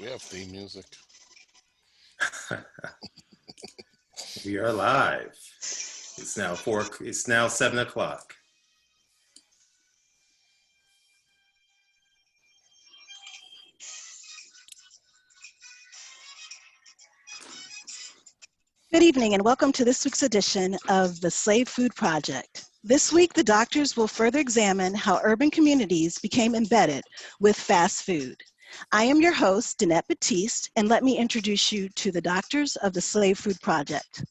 We have theme music. We are live. It's now 7 o'clock. Good evening and welcome to this week's edition of the Slave Food Project. This week, the doctors will further examine how urban communities became embedded with fast food. I am your host, Danette Batiste, and let me introduce you to the doctors of the Slave Food Project.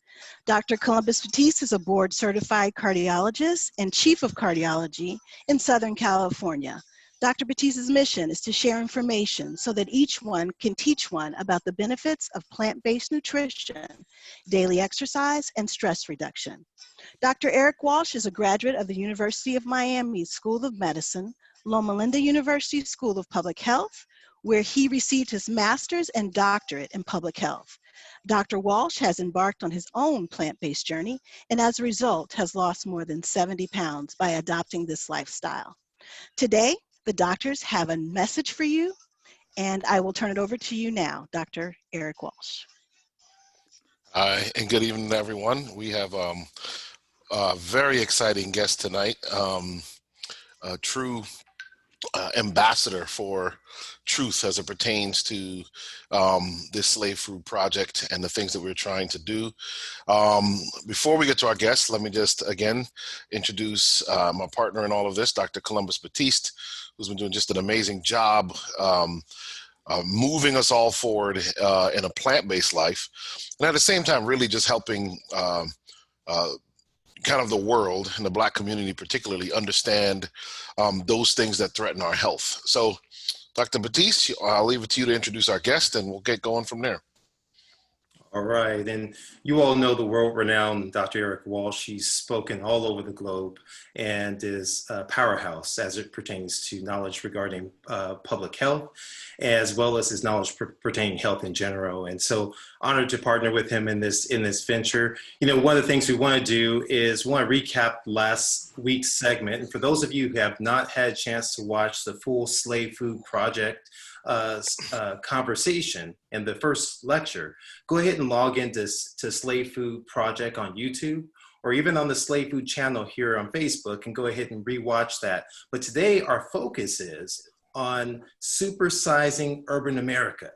Dr. Columbus Batiste is a board-certified cardiologist and chief of cardiology in Southern California. Dr. Batiste's mission is to share information so that each one can teach one about the benefits of plant-based nutrition, daily exercise, and stress reduction. Dr. Eric Walsh is a graduate of the University of Miami School of Medicine, Loma Linda University School of Public Health, where he received his master's and doctorate in public health. Dr. Walsh has embarked on his own plant-based journey and as a result has lost more than 70 pounds by adopting this lifestyle. Today, the doctors have a message for you, and I will turn it over to you now, Dr. Eric Walsh. And good evening, everyone. We have a very exciting guest tonight, a true ambassador for truth as it pertains to this Slave Food Project and the things that we're trying to do. Before we get to our guests, let me just again introduce my partner in all of this, Dr. Columbus Batiste, who's been doing just an amazing job moving us all forward in a plant-based life, and at the same time really just helping kind of the world and the Black community particularly understand those things that threaten our health. So Dr. Batiste, I'll leave it to you to introduce our guest and we'll get going from there. All right, and you all know the world-renowned Dr. Eric Walsh. He's spoken all over the globe and is a powerhouse as it pertains to knowledge regarding public health, as well as his knowledge pertaining health in general. And so honored to partner with him in this venture. You know, one of the things we want to do is we want to recap last week's segment. And for those of you who have not had a chance to watch the full Slave Food Project conversation in the first lecture, go ahead and log into Slave Food Project on YouTube or even on the Slave Food channel here on Facebook and go ahead and rewatch that. But today our focus is on Supersizing Urban America.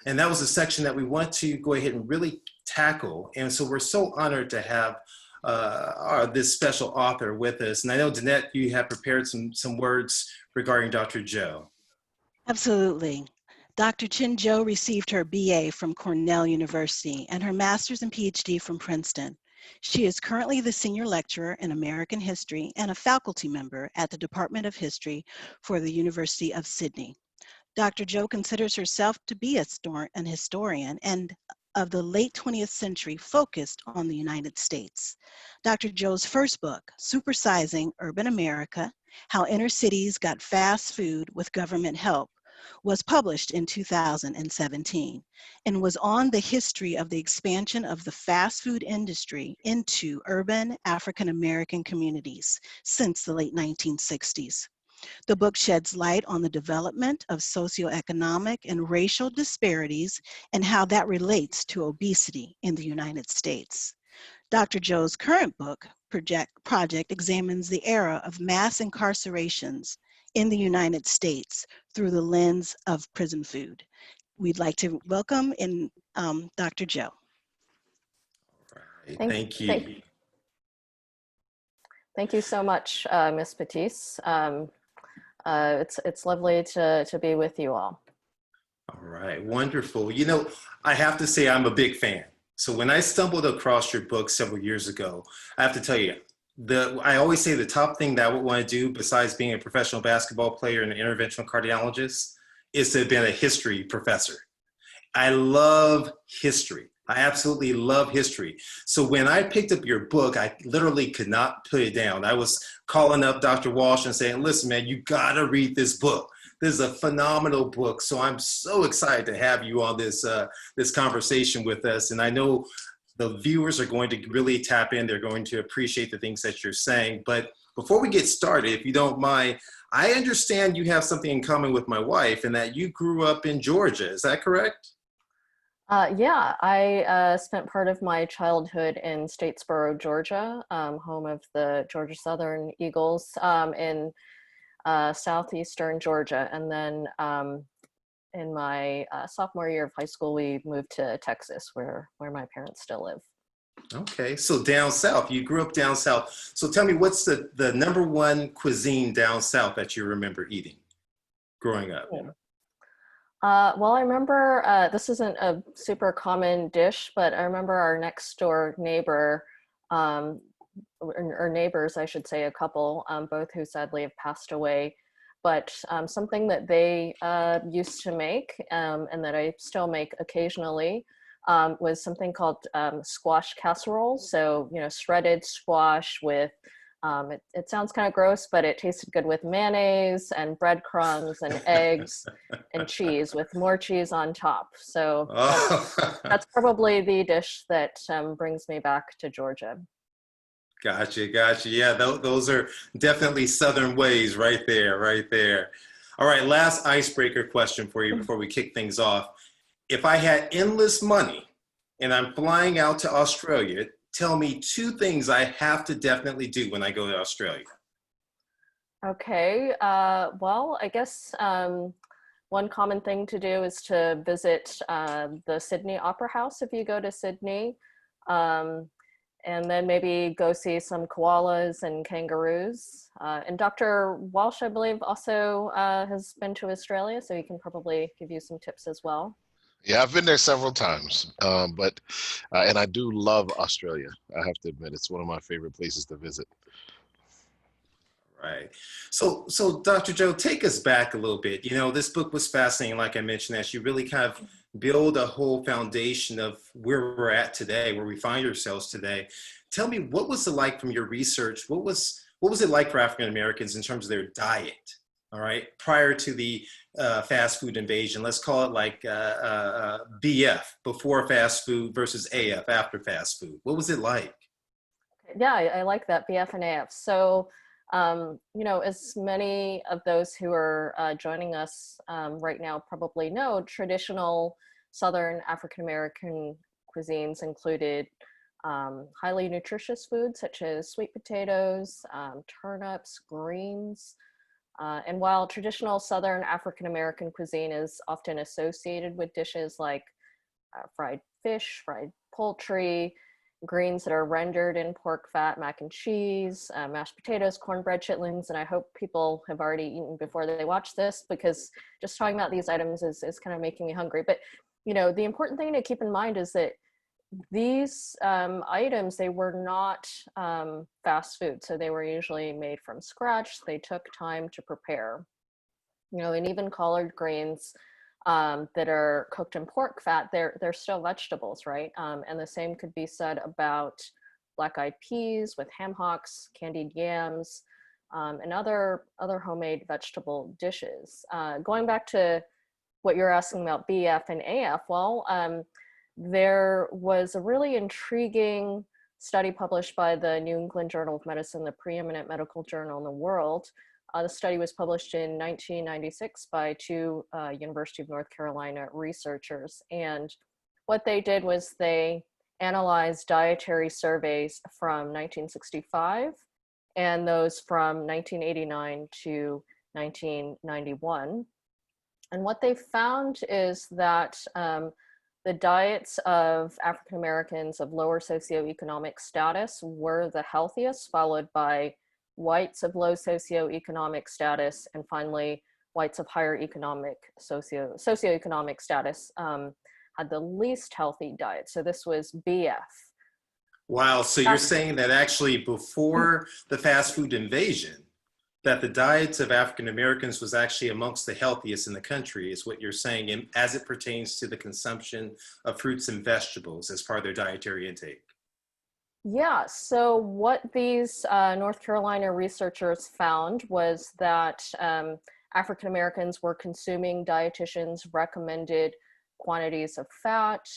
And that was a section that we want to go ahead and really tackle. And so we're so honored to have this special author with us. And I know, Danette, you have prepared some words regarding Dr. Jou. Absolutely. Dr. Chin Jou received her BA from Cornell University and her master's and PhD from Princeton. She is currently the senior lecturer in American history and a faculty member at the Department of History for the University of Sydney. Dr. Jou considers herself to be an historian and of the late 20th century focused on the United States. Dr. Jou's first book, Supersizing Urban America, How Inner Cities Got Fast Food with Government Help, was published in 2017 and was on the history of the expansion of the fast food industry into urban African American communities since the late 1960s. The book sheds light on the development of socioeconomic and racial disparities and how that relates to obesity in the United States. Dr. Jou's current book, Project examines the era of mass incarcerations in the United States through the lens of prison food. We'd like to welcome in Dr. Jou. Right, thank you. Thank you so much, Ms. Batiste. It's lovely to be with you all. All right, wonderful. You know, I have to say I'm a big fan. So when I stumbled across your book several years ago, I have to tell you, I always say the top thing that I would want to do besides being a professional basketball player and an interventional cardiologist is to have been a history professor. I love history. I absolutely love history. So when I picked up your book, I literally could not put it down. I was calling up Dr. Walsh and saying, listen, man, you gotta read this book. This is a phenomenal book. So I'm so excited to have you on this conversation with us. And I know the viewers are going to really tap in. They're going to appreciate the things that you're saying. But before we get started, if you don't mind, I understand you have something in common with my wife and that you grew up in Georgia. Is that correct? Yeah, I spent part of my childhood in Statesboro, Georgia, home of the Georgia Southern Eagles, in southeastern Georgia. And then in my sophomore year of high school, we moved to Texas, where my parents still live. Okay, so down south, you grew up down south. So tell me, what's the number one cuisine down south that you remember eating growing up? Well, I remember, this isn't a super common dish, but I remember our next door neighbor, or neighbors, I should say, a couple, both who sadly have passed away, but something that they used to make, and that I still make occasionally, was something called squash casserole. So, shredded squash with, it sounds kind of gross, but it tasted good with mayonnaise and breadcrumbs and eggs and cheese with more cheese on top. So that's probably the dish that brings me back to Georgia. Gotcha, gotcha. Yeah, those are definitely Southern ways right there, right there. All right, last icebreaker question for you before we kick things off. If I had endless money and I'm flying out to Australia, tell me two things I have to definitely do when I go to Australia. Okay, well, I guess one common thing to do is to visit the Sydney Opera House if you go to Sydney. And then maybe go see some koalas and kangaroos. And Dr. Walsh, I believe, also has been to Australia, so he can probably give you some tips as well. Yeah, I've been there several times, and I do love Australia. I have to admit, it's one of my favorite places to visit. Right. So Dr. Joe, take us back a little bit. This book was fascinating, like I mentioned, as you really kind of build a whole foundation of where we're at today, where we find ourselves today. Tell me, what was it like from your research? What was it like for African Americans in terms of their diet? All right, prior to the fast food invasion, let's call it like BF, before fast food, versus AF, after fast food. What was it like? Yeah, I like that, BF and AF. So, as many of those who are joining us right now probably know, traditional Southern African American cuisines included highly nutritious foods such as sweet potatoes, turnips, greens. And while traditional Southern African American cuisine is often associated with dishes like fried fish, fried poultry, greens that are rendered in pork fat, mac and cheese, mashed potatoes, cornbread, chitlins, and I hope people have already eaten before they watch this, because just talking about these items is kind of making me hungry. But the important thing to keep in mind is that these items, they were not fast food, so they were usually made from scratch. They took time to prepare. And even collard greens that are cooked in pork fat, they're still vegetables, right? And the same could be said about black-eyed peas with ham hocks, candied yams, and other homemade vegetable dishes. Going back to what you're asking about BF and AF, well, there was a really intriguing study published by the New England Journal of Medicine, the preeminent medical journal in the world. The study was published in 1996 by two University of North Carolina researchers. And what they did was they analyzed dietary surveys from 1965 and those from 1989 to 1991. And what they found is that the diets of African Americans of lower socioeconomic status were the healthiest, followed by whites of low socioeconomic status, and finally whites of higher socioeconomic status had the least healthy diet. So this was BF. Wow, so you're saying that actually before the fast food invasion, that the diets of African Americans was actually amongst the healthiest in the country, is what you're saying, as it pertains to the consumption of fruits and vegetables as part of their dietary intake. Yeah, so what these North Carolina researchers found was that African Americans were consuming dietitians' recommended quantities of fat,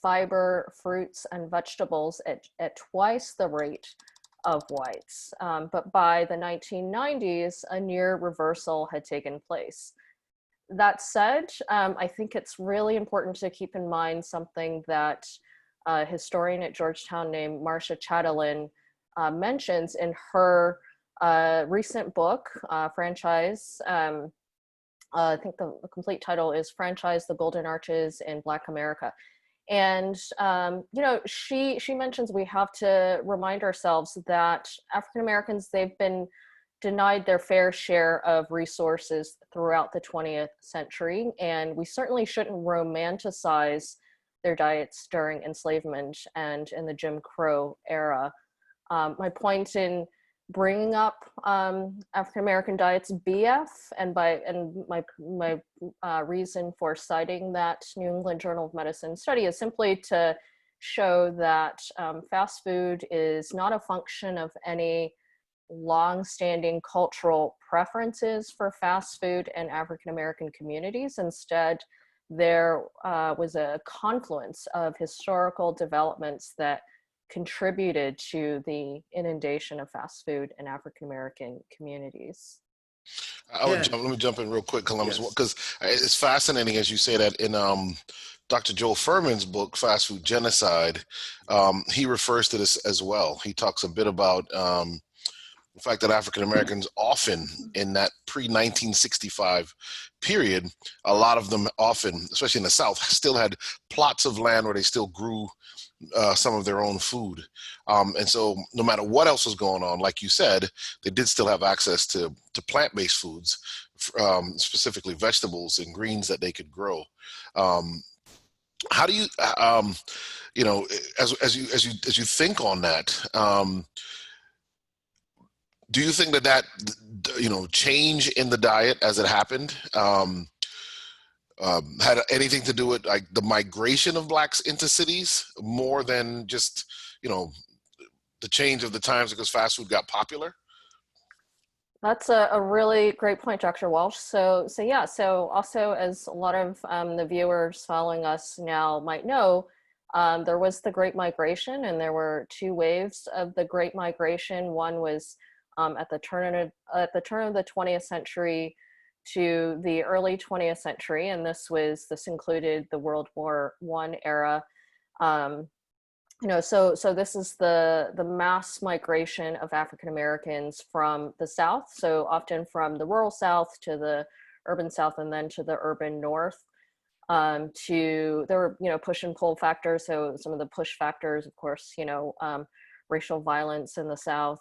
fiber, fruits, and vegetables at twice the rate of whites. But by the 1990s, a near reversal had taken place. That said, I think it's really important to keep in mind something that a historian at Georgetown named Marcia Chatelain mentions in her recent book, Franchise. I think the complete title is Franchise, the Golden Arches in Black America. And, she mentions we have to remind ourselves that African Americans, they've been denied their fair share of resources throughout the 20th century. And we certainly shouldn't romanticize their diets during enslavement and in the Jim Crow era. My point in bringing up African American diets BF, and my reason for citing that New England Journal of Medicine study is simply to show that fast food is not a function of any long-standing cultural preferences for fast food in African American communities. Instead, there was a confluence of historical developments that contributed to the inundation of fast food in African American communities. Yeah. Let me jump in real quick, Columbus, Yes. because it's fascinating as you say that in Dr. Joel Furman's book, Fast Food Genocide, he refers to this as well. He talks a bit about the fact that African Americans often in that pre-1965 period, a lot of them often, especially in the South, still had plots of land where they still grew some of their own food. And so no matter what else was going on, like you said, they did still have access to plant-based foods, specifically vegetables and greens that they could grow. How do you, as you think on that, do you think that change in the diet as it happened had anything to do with like the migration of blacks into cities more than just, the change of the times because fast food got popular? That's a really great point, Dr. Walsh. So also as a lot of the viewers following us now might know, there was the Great Migration, and there were two waves of the Great Migration. One was at the turn of the 20th century to the early 20th century, and this included the World War I era. So this is the mass migration of African Americans from the South, so often from the rural South to the urban South, and then to the urban North. There were push and pull factors. So some of the push factors, of course, racial violence in the South,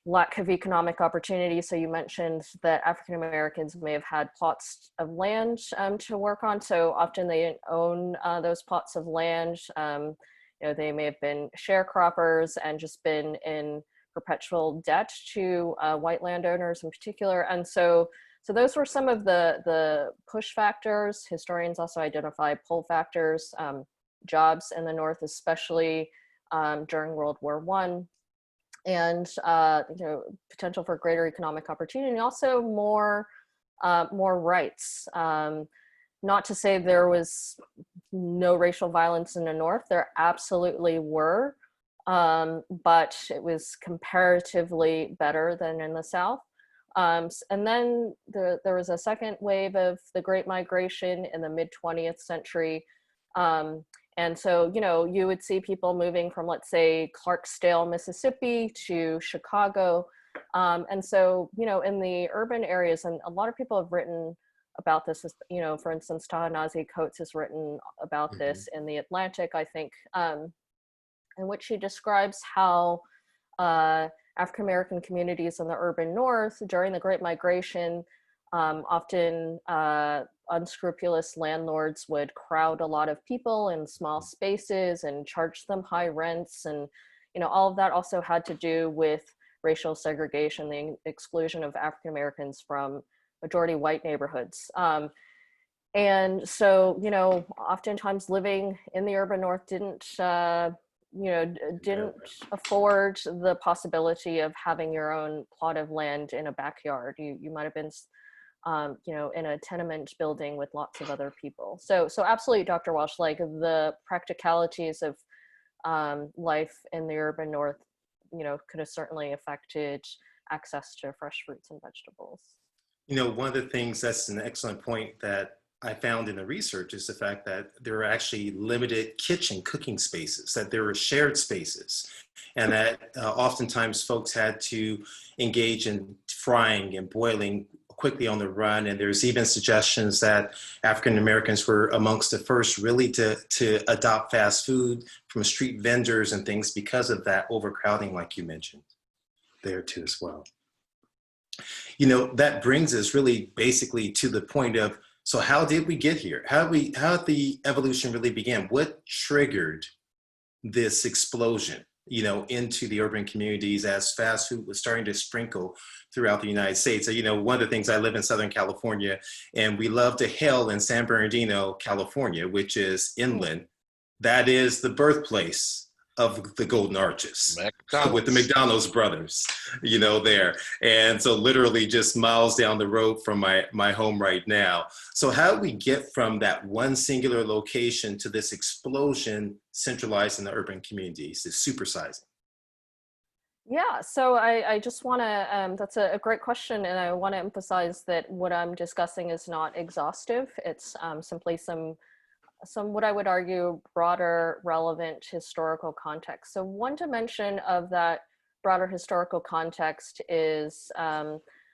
lack of economic opportunity. So you mentioned that African Americans may have had plots of land to work on. So often they didn't own those plots of land. They may have been sharecroppers and just been in perpetual debt to white landowners in particular. And so those were some of the push factors. Historians also identify pull factors, jobs in the North, especially during World War I. And potential for greater economic opportunity, and also more rights. Not to say there was no racial violence in the North, there absolutely were, but it was comparatively better than in the South. And then there was a second wave of the Great Migration in the mid-20th century. And so, you would see people moving from, let's say, Clarksdale, Mississippi to Chicago. And so, in the urban areas, and a lot of people have written about this, for instance, Ta-Nehisi Coates has written about this in The Atlantic, I think, in which she describes how African-American communities in the urban North during the Great Migration, often unscrupulous landlords would crowd a lot of people in small spaces and charge them high rents. And, all of that also had to do with racial segregation, the exclusion of African Americans from majority white neighborhoods. And so, oftentimes living in the urban North didn't afford the possibility of having your own plot of land in a backyard. You might have been in a tenement building with lots of other people. So absolutely, Dr. Walsh, like the practicalities of life in the urban North could have certainly affected access to fresh fruits and vegetables. One of the things that's an excellent point that I found in the research is the fact that there are actually limited kitchen cooking spaces, that there were shared spaces, and that oftentimes folks had to engage in frying and boiling quickly on the run. And there's even suggestions that African Americans were amongst the first really to adopt fast food from street vendors and things because of that overcrowding, like you mentioned there too as well. That brings us really basically to the point of, so how did we get here? How did the evolution really begin? What triggered this explosion, into the urban communities as fast food was starting to sprinkle throughout the United States? So, one of the things, I live in Southern California, and we love to hail in San Bernardino, California, which is inland. That is the birthplace of the Golden Arches with the McDonald's brothers, there. And so literally just miles down the road from my home right now. So how do we get from that one singular location to this explosion centralized in the urban communities, this supersizing? Yeah, so I just want to, that's a great question, and I want to emphasize that what I'm discussing is not exhaustive. It's simply some what I would argue broader relevant historical context. So one dimension of that broader historical context is the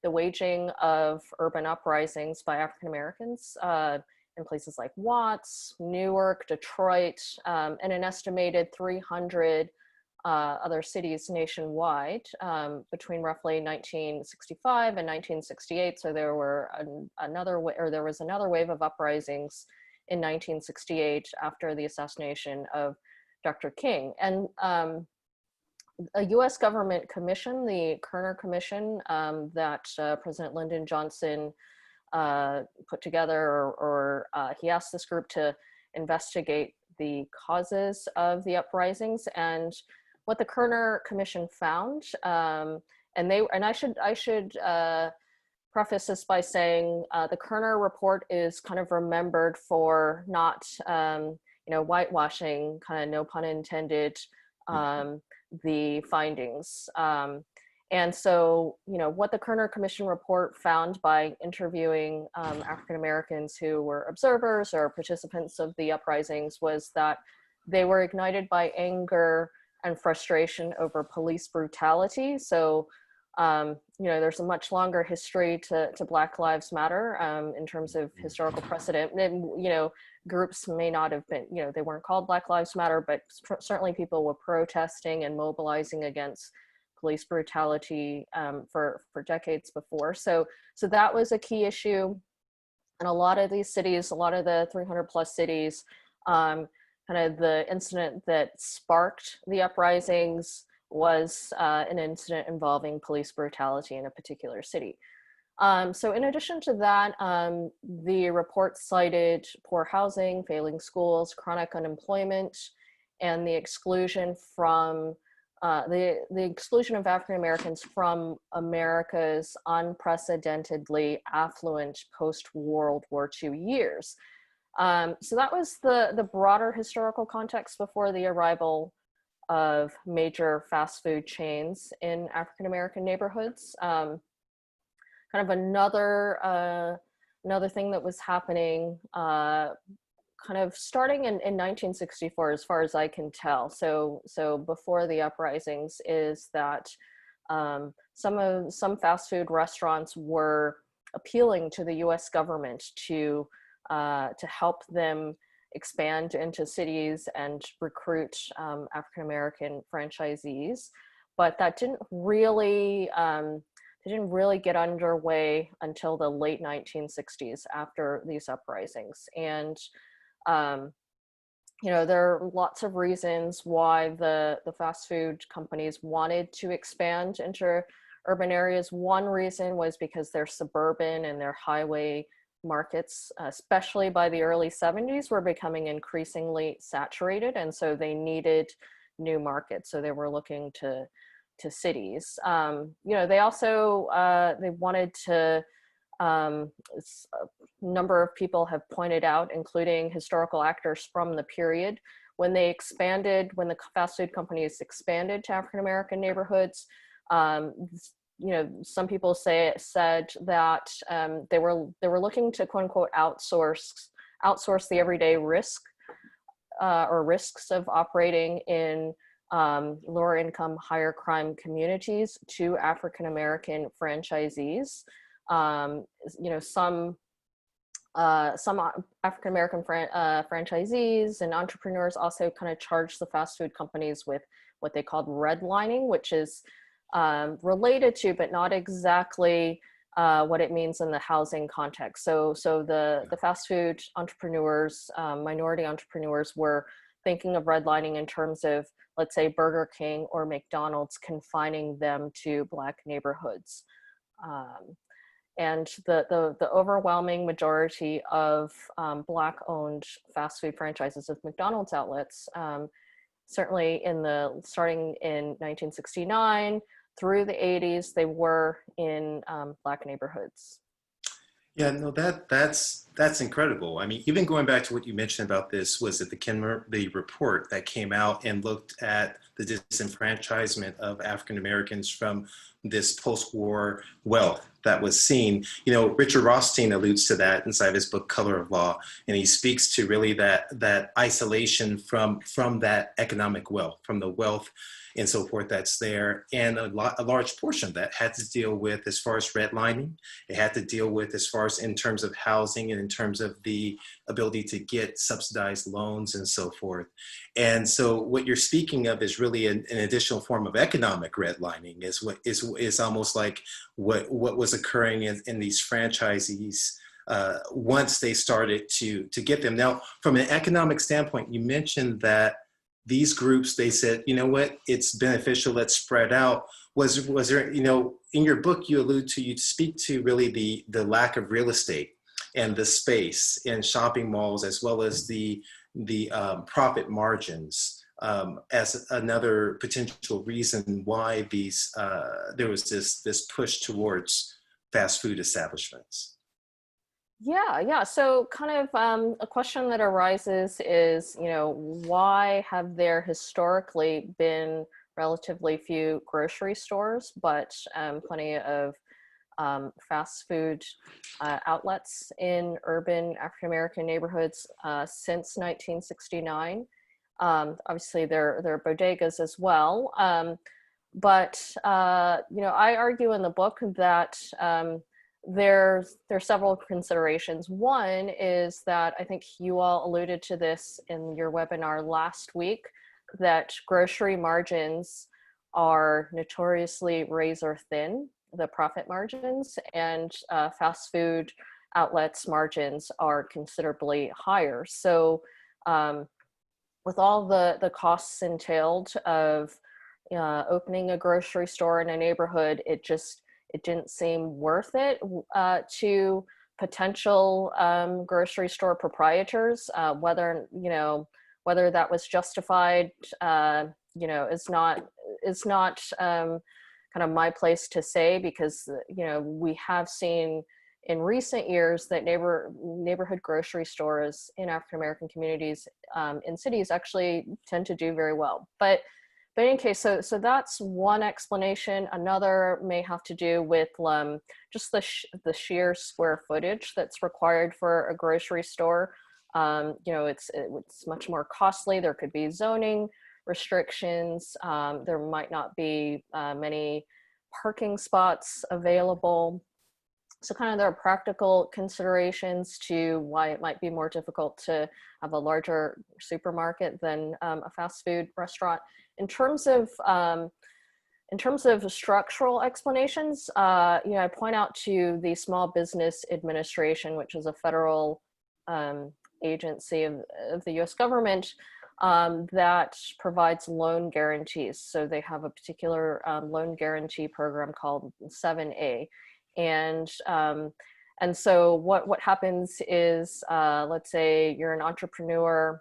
waging of urban uprisings by African Americans in places like Watts, Newark, Detroit, and an estimated 300 other cities nationwide between roughly 1965 and 1968. So there were there was another wave of uprisings in 1968 after the assassination of Dr. King. And a U.S. government commission, the Kerner Commission, that President Lyndon Johnson put together, or he asked this group to investigate the causes of the uprisings. And what the Kerner Commission found, and I should preface this by saying the Kerner report is kind of remembered for not whitewashing, kind of no pun intended, the findings. And so, what the Kerner Commission report found by interviewing African Americans who were observers or participants of the uprisings was that they were ignited by anger and frustration over police brutality. So, there's a much longer history to Black Lives Matter in terms of historical precedent. And, groups may not have been, they weren't called Black Lives Matter, but certainly people were protesting and mobilizing against police brutality for decades before. So that was a key issue. And a lot of these cities, a lot of the 300 plus cities, kind of the incident that sparked the uprisings was an incident involving police brutality in a particular city. So in addition to that, the report cited poor housing, failing schools, chronic unemployment, and the exclusion from the exclusion of African Americans from America's unprecedentedly affluent post-World War II years. So that was the broader historical context before the arrival of major fast food chains in African American neighborhoods. Kind of another thing that was happening, kind of starting in 1964, as far as I can tell. So before the uprisings, is that some fast food restaurants were appealing to the U.S. government to help them expand into cities and recruit African American franchisees, but that didn't really get underway until the late 1960s after these uprisings. And there are lots of reasons why the fast food companies wanted to expand into urban areas. One reason was because their suburban and their highway markets, especially by the early 70s, were becoming increasingly saturated, and so they needed new markets. So they were looking to cities. They also they wanted to. A number of people have pointed out, including historical actors from the period, when they expanded, when the fast food companies expanded to African American neighborhoods, some people said that they were looking to quote unquote outsource the everyday risk or risks of operating in lower income, higher crime communities to African American franchisees. Some African American franchisees and entrepreneurs also kind of charged the fast food companies with what they called redlining, which is related to, but not exactly what it means in the housing context. So the fast food entrepreneurs, minority entrepreneurs, were thinking of redlining in terms of, let's say, Burger King or McDonald's confining them to Black neighborhoods. And the overwhelming majority of Black-owned fast food franchises of McDonald's outlets, certainly starting in 1969 through the 80s, they were in Black neighborhoods. Yeah, no, that's incredible. I mean, even going back to what you mentioned about this, was it the report that came out and looked at the disenfranchisement of African Americans from this post-war wealth that was seen. Richard Rothstein alludes to that inside his book Color of Law, and he speaks to really that isolation from that economic wealth, from the wealth and so forth that's there. And a large portion of that had to deal with, as far as redlining, it had to deal with as far as in terms of housing and in terms of the ability to get subsidized loans and so forth. And so what you're speaking of is really an additional form of economic redlining, is almost like what was occurring in these franchisees once they started to get them. Now, from an economic standpoint, you mentioned that these groups, they said, you know what, it's beneficial, let's spread out. Was there, in your book, you speak to really the lack of real estate and the space in shopping malls, as well as the profit margins as another potential reason why there was this push towards fast food establishments. Yeah. So kind of a question that arises is, why have there historically been relatively few grocery stores, but plenty of fast food outlets in urban African-American neighborhoods since 1969? Obviously, there are bodegas as well. But I argue in the book that there's several considerations. One is that I think you all alluded to this in your webinar last week, that grocery margins are notoriously razor thin, the profit margins, and fast food outlets margins are considerably higher. So with all the costs entailed of opening a grocery store in a neighborhood, it didn't seem worth it to potential grocery store proprietors. Whether that was justified, is not kind of my place to say, because we have seen in recent years that neighborhood grocery stores in African American communities in cities actually tend to do very well. But in any case, so that's one explanation. Another may have to do with just the sheer square footage that's required for a grocery store. It's much more costly. There could be zoning restrictions. There might not be many parking spots available. So kind of there are practical considerations to why it might be more difficult to have a larger supermarket than a fast food restaurant. In terms of structural explanations, I point out to the Small Business Administration, which is a federal agency of the U.S. government that provides loan guarantees. So they have a particular loan guarantee program called 7A. And so what happens is, let's say you're an entrepreneur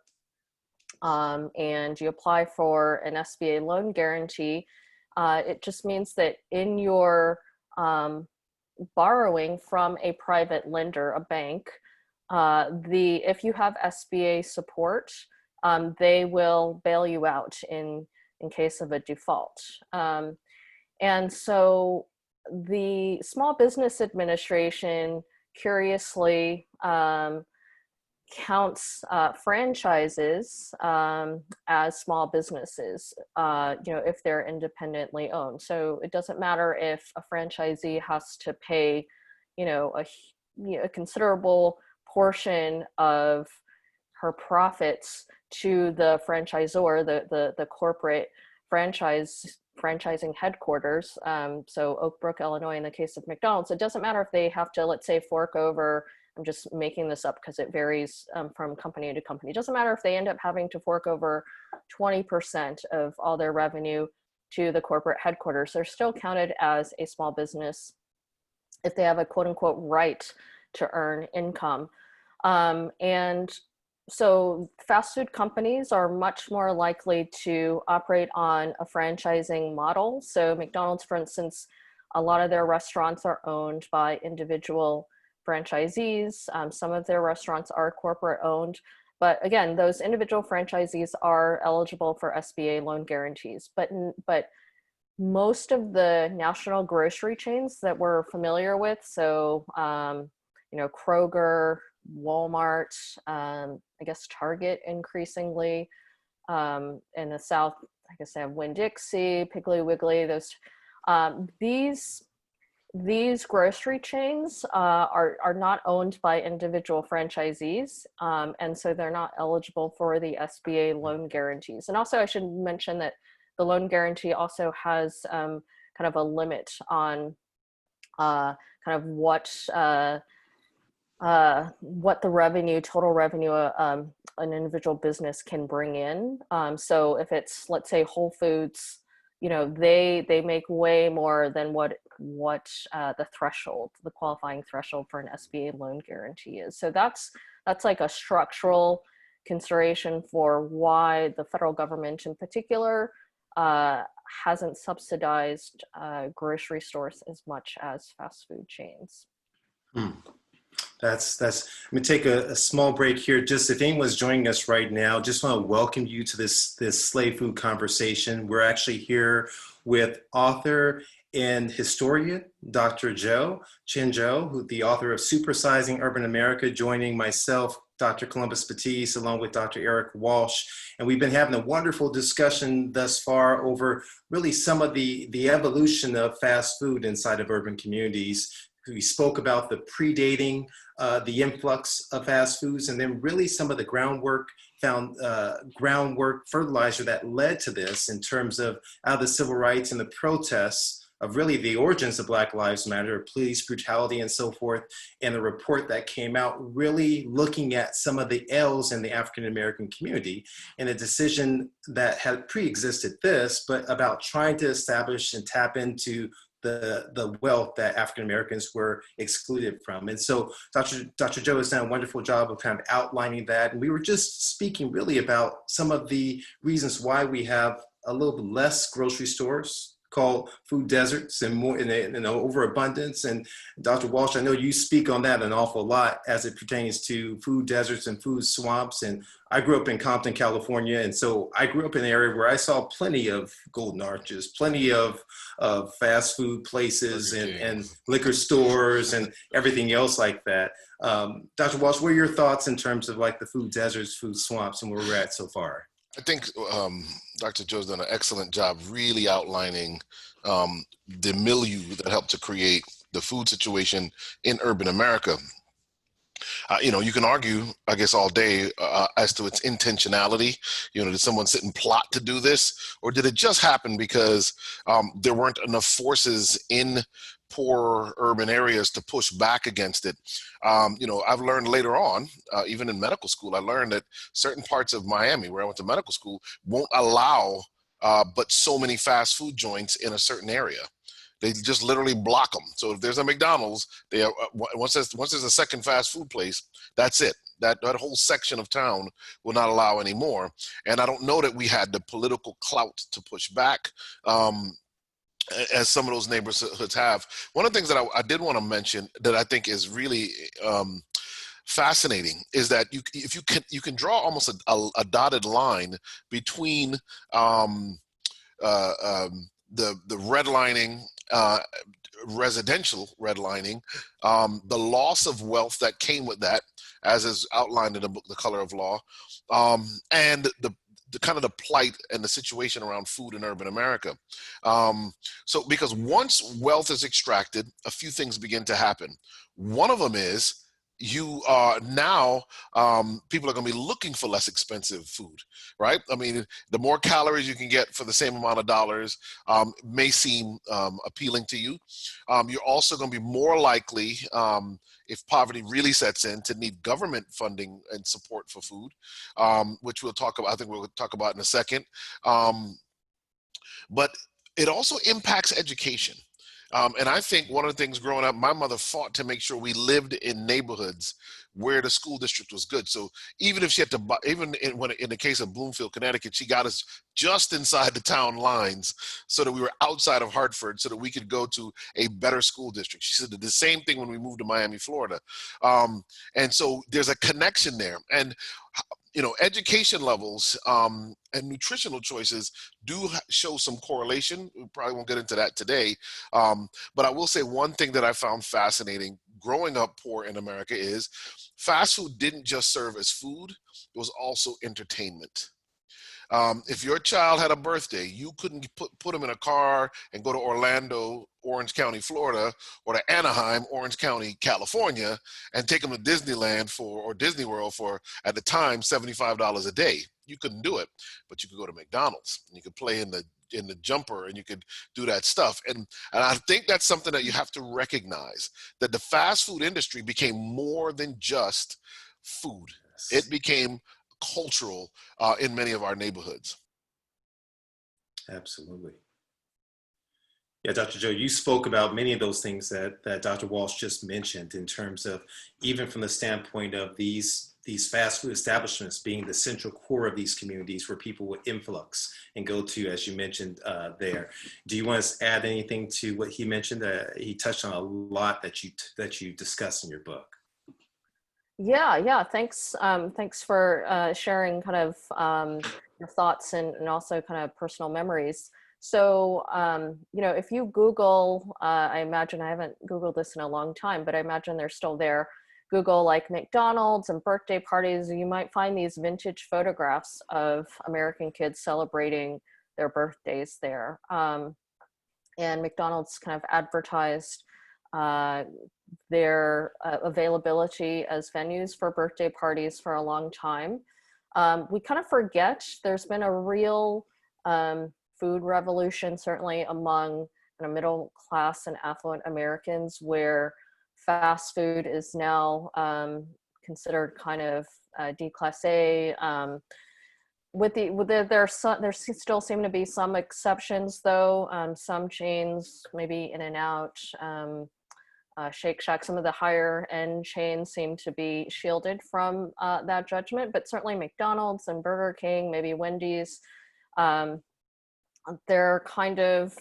and you apply for an SBA loan guarantee. It just means that in your borrowing from a private lender, a bank, if you have SBA support, they will bail you out in case of a default. And so the Small Business Administration, curiously, counts franchises as small businesses, if they're independently owned. So it doesn't matter if a franchisee has to pay, a considerable portion of her profits to the franchisor, the corporate franchising headquarters. So Oak Brook, Illinois, in the case of McDonald's, it doesn't matter if they have to, let's say, fork over, I'm just making this up because it varies from company to company. It doesn't matter if they end up having to fork over 20% of all their revenue to the corporate headquarters. They're still counted as a small business if they have a quote unquote right to earn income. And so fast food companies are much more likely to operate on a franchising model. So McDonald's, for instance, a lot of their restaurants are owned by individual franchisees. Some of their restaurants are corporate owned, but again, those individual franchisees are eligible for SBA loan guarantees. But most of the national grocery chains that we're familiar with, so Kroger, Walmart, I guess Target increasingly, in the South, I guess they have Winn-Dixie, Piggly Wiggly, those, these grocery chains are not owned by individual franchisees, and so they're not eligible for the SBA loan guarantees. And also I should mention that the loan guarantee also has kind of a limit on kind of what the revenue, total revenue an individual business can bring in. So if it's, let's say, Whole Foods, they make way more than what the threshold, the qualifying threshold for an SBA loan guarantee is. So that's like a structural consideration for why the federal government in particular hasn't subsidized grocery stores as much as fast food chains. That's let me take a small break here. Just if anyone's joining us right now, just want to welcome you to this slave food conversation. We're actually here with author and historian, Dr. Chin Jou, who's the author of Supersizing Urban America, joining myself, Dr. Columbus Batiste, along with Dr. Eric Walsh. And we've been having a wonderful discussion thus far over really some of the evolution of fast food inside of urban communities. We spoke about the predating the influx of fast foods, and then really some of the groundwork fertilizer that led to this in terms of how the civil rights and the protests of really the origins of Black Lives Matter, police brutality and so forth, and the report that came out really looking at some of the ills in the African-American community, and a decision that had pre-existed this, but about trying to establish and tap into the wealth that African Americans were excluded from. And so Dr. Jou has done a wonderful job of kind of outlining that. And we were just speaking really about some of the reasons why we have a little bit less grocery stores called food deserts and more in overabundance. And Dr. Walsh, I know you speak on that an awful lot as it pertains to food deserts and food swamps. And I grew up in Compton, California. And so I grew up in an area where I saw plenty of Golden Arches, plenty of fast food places and liquor stores and everything else like that. Dr. Walsh, what are your thoughts in terms of like the food deserts, food swamps, and where we're at so far? I think Dr. Jou's done an excellent job really outlining the milieu that helped to create the food situation in urban America. You can argue, I guess, all day as to its intentionality. Did someone sit and plot to do this, or did it just happen because there weren't enough forces in poor urban areas to push back against it? I've learned later on, even in medical school, I learned that certain parts of Miami, where I went to medical school, won't allow but so many fast food joints in a certain area. They just literally block them. So if there's a McDonald's, once there's a second fast food place, that's it. That whole section of town will not allow any more. And I don't know that we had the political clout to push back as some of those neighborhoods have. One of the things that I did want to mention that I think is really fascinating is that you can draw almost a dotted line between uh, the redlining, residential redlining, the loss of wealth that came with that, as is outlined in the book, The Color of Law, and the kind of the plight and the situation around food in urban America. So because once wealth is extracted, a few things begin to happen. One of them is you are now, people are going to be looking for less expensive food, right? I mean, the more calories you can get for the same amount of dollars may seem appealing to you. You're also going to be more likely, if poverty really sets in, to need government funding and support for food, which we'll talk about. I think we'll talk about in a second. But it also impacts education. And I think one of the things growing up, my mother fought to make sure we lived in neighborhoods where the school district was good. So even if she had to buy, even in the case of Bloomfield, Connecticut, she got us just inside the town lines so that we were outside of Hartford so that we could go to a better school district. She said the same thing when we moved to Miami, Florida. And so there's a connection there. And education levels and nutritional choices do show some correlation. We probably won't get into that today. But I will say one thing that I found fascinating growing up poor in America is fast food didn't just serve as food, it was also entertainment. If your child had a birthday, you couldn't put them in a car and go to Orlando, Orange County, Florida, or to Anaheim, Orange County, California, and take them to Disneyland or Disney World for, at the time, $75 a day. You couldn't do it, but you could go to McDonald's and you could play in the jumper and you could do that stuff. And I think that's something that you have to recognize, that the fast food industry became more than just food. It became cultural in many of our neighborhoods. Absolutely. Yeah, Dr. Joe, you spoke about many of those things that Dr. Walsh just mentioned in terms of even from the standpoint of these fast food establishments being the central core of these communities where people would influx and go to, as you mentioned there. Do you want to add anything to what he mentioned? He touched on a lot that you discussed in your book. Yeah. Thanks. Thanks for sharing kind of your thoughts and also kind of personal memories. So, if you Google, I imagine, I haven't Googled this in a long time, but I imagine they're still there. Google like McDonald's and birthday parties, you might find these vintage photographs of American kids celebrating their birthdays there. And McDonald's kind of advertised their availability as venues for birthday parties for a long time. We kind of forget there's been a real food revolution, certainly among middle class and affluent Americans, where fast food is now considered kind of déclassé. There still seem to be some exceptions, though. Some chains, maybe In-N-Out, Shake Shack, some of the higher end chains seem to be shielded from that judgment, but certainly McDonald's and Burger King, maybe Wendy's, they're kind of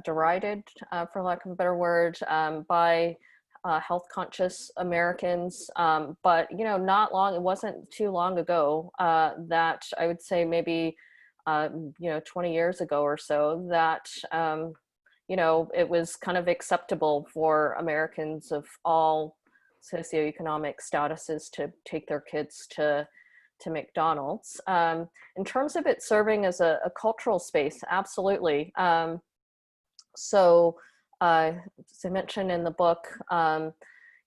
derided, for lack of a better word, by health conscious Americans. But, it wasn't too long ago that I would say maybe, 20 years ago or so that, it was kind of acceptable for Americans of all socioeconomic statuses to take their kids to McDonald's. In terms of it serving as a cultural space, absolutely. So as I mentioned in the book, and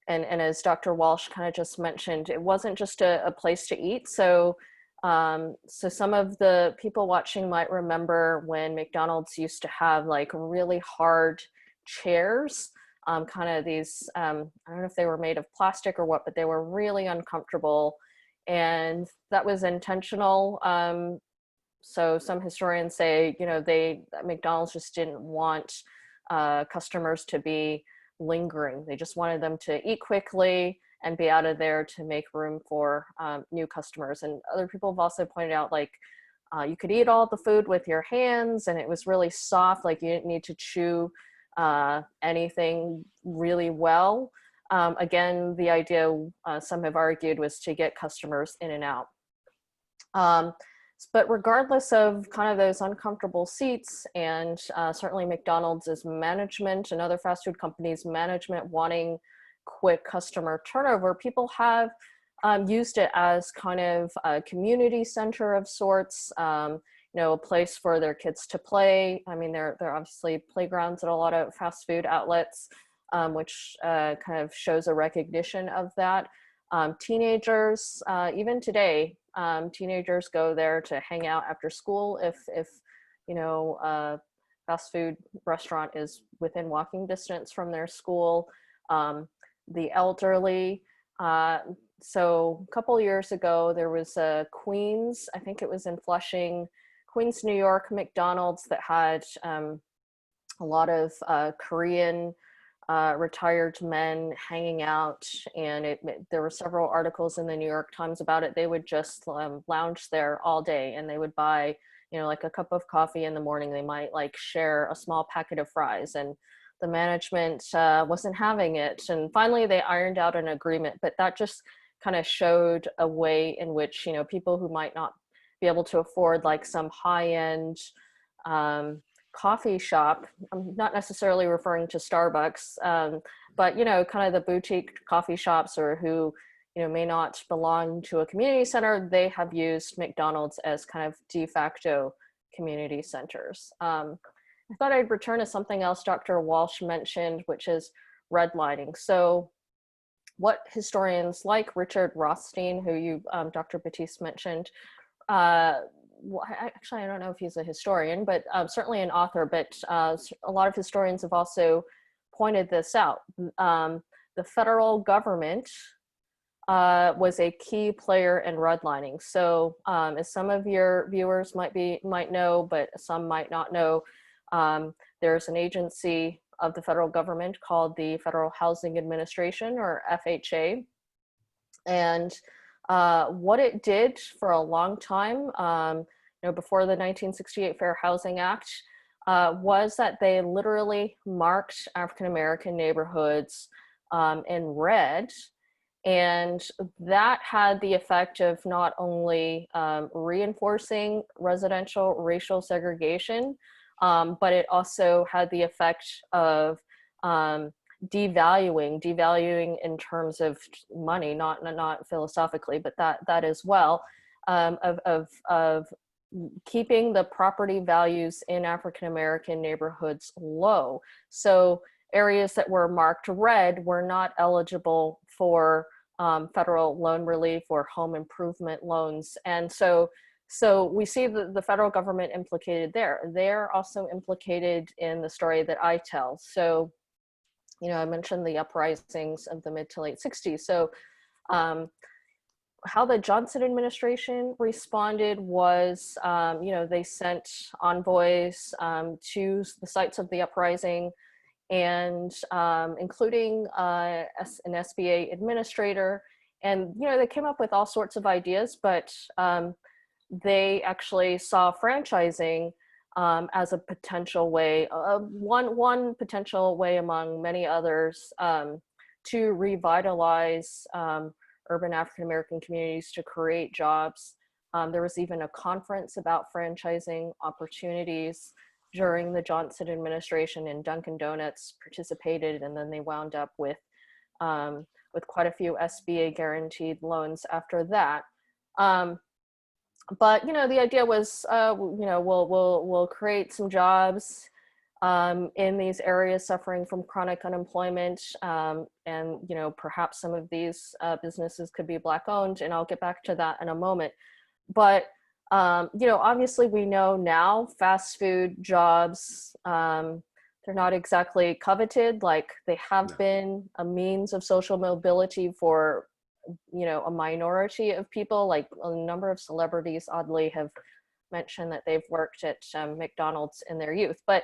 as Dr. Walsh kind of just mentioned, it wasn't just a place to eat. So some of the people watching might remember when McDonald's used to have like really hard chairs, kind of these, I don't know if they were made of plastic or what, but they were really uncomfortable. And that was intentional. So some historians say, McDonald's just didn't want customers to be lingering. They just wanted them to eat quickly and be out of there to make room for new customers. And other people have also pointed out, like, you could eat all the food with your hands and it was really soft, like you didn't need to chew anything really well. Again, the idea, some have argued, was to get customers in and out. But regardless of kind of those uncomfortable seats, and certainly McDonald's management and other fast food companies' management wanting quick customer turnover, people have used it as kind of a community center of sorts, you know, a place for their kids to play. I mean, there are obviously playgrounds at a lot of fast food outlets, which kind of shows a recognition of that. Teenagers, even today, teenagers go there to hang out after school if you know, fast food restaurant is within walking distance from their school. The elderly. So a couple years ago, there was a Queens, I think it was in Flushing, Queens, New York, McDonald's that had a lot of Korean retired men hanging out, and there were several articles in the New York Times about it. They would just lounge there all day, and they would buy, you know, like a cup of coffee in the morning. They might like share a small packet of fries, and the management wasn't having it. And finally they ironed out an agreement, but that just kind of showed a way in which, you know, people who might not be able to afford like some high-end coffee shop, I'm not necessarily referring to Starbucks, but, you know, kind of the boutique coffee shops, or who, you know, may not belong to a community center, they have used McDonald's as kind of de facto community centers. I thought I'd return to something else Dr. Walsh mentioned, which is redlining. So what historians like Richard Rothstein, who you, Dr. Batiste, mentioned, well, actually, I don't know if he's a historian, but certainly an author, but a lot of historians have also pointed this out. The federal government was a key player in redlining. So as some of your viewers might know, but some might not know, there's an agency of the federal government called the Federal Housing Administration, or FHA. And what it did for a long time, you know, before the 1968 Fair Housing Act, was that they literally marked African-American neighborhoods in red. And that had the effect of not only reinforcing residential racial segregation, but it also had the effect of devaluing in terms of money, not philosophically, but that as well, of keeping the property values in African-American neighborhoods low. So areas that were marked red were not eligible for federal loan relief or home improvement loans. And so we see the federal government implicated there. They're also implicated in the story that I tell. So, you know, I mentioned the uprisings of the mid to late 60s. So how the Johnson administration responded was, you know, they sent envoys to the sites of the uprising, and including an SBA administrator. And, you know, they came up with all sorts of ideas, but they actually saw franchising as a potential way, one potential way among many others, to revitalize urban African-American communities, to create jobs. There was even a conference about franchising opportunities during the Johnson administration, and Dunkin' Donuts participated, and then they wound up with quite a few SBA guaranteed loans after that. But, you know, the idea was, you know, we'll create some jobs in these areas suffering from chronic unemployment, and, you know, perhaps some of these businesses could be Black owned, and I'll get back to that in a moment. But you know, obviously we know now fast food jobs, they're not exactly coveted. Like, they have been a means of social mobility for, you know, a minority of people. Like, a number of celebrities oddly have mentioned that they've worked at McDonald's in their youth. But,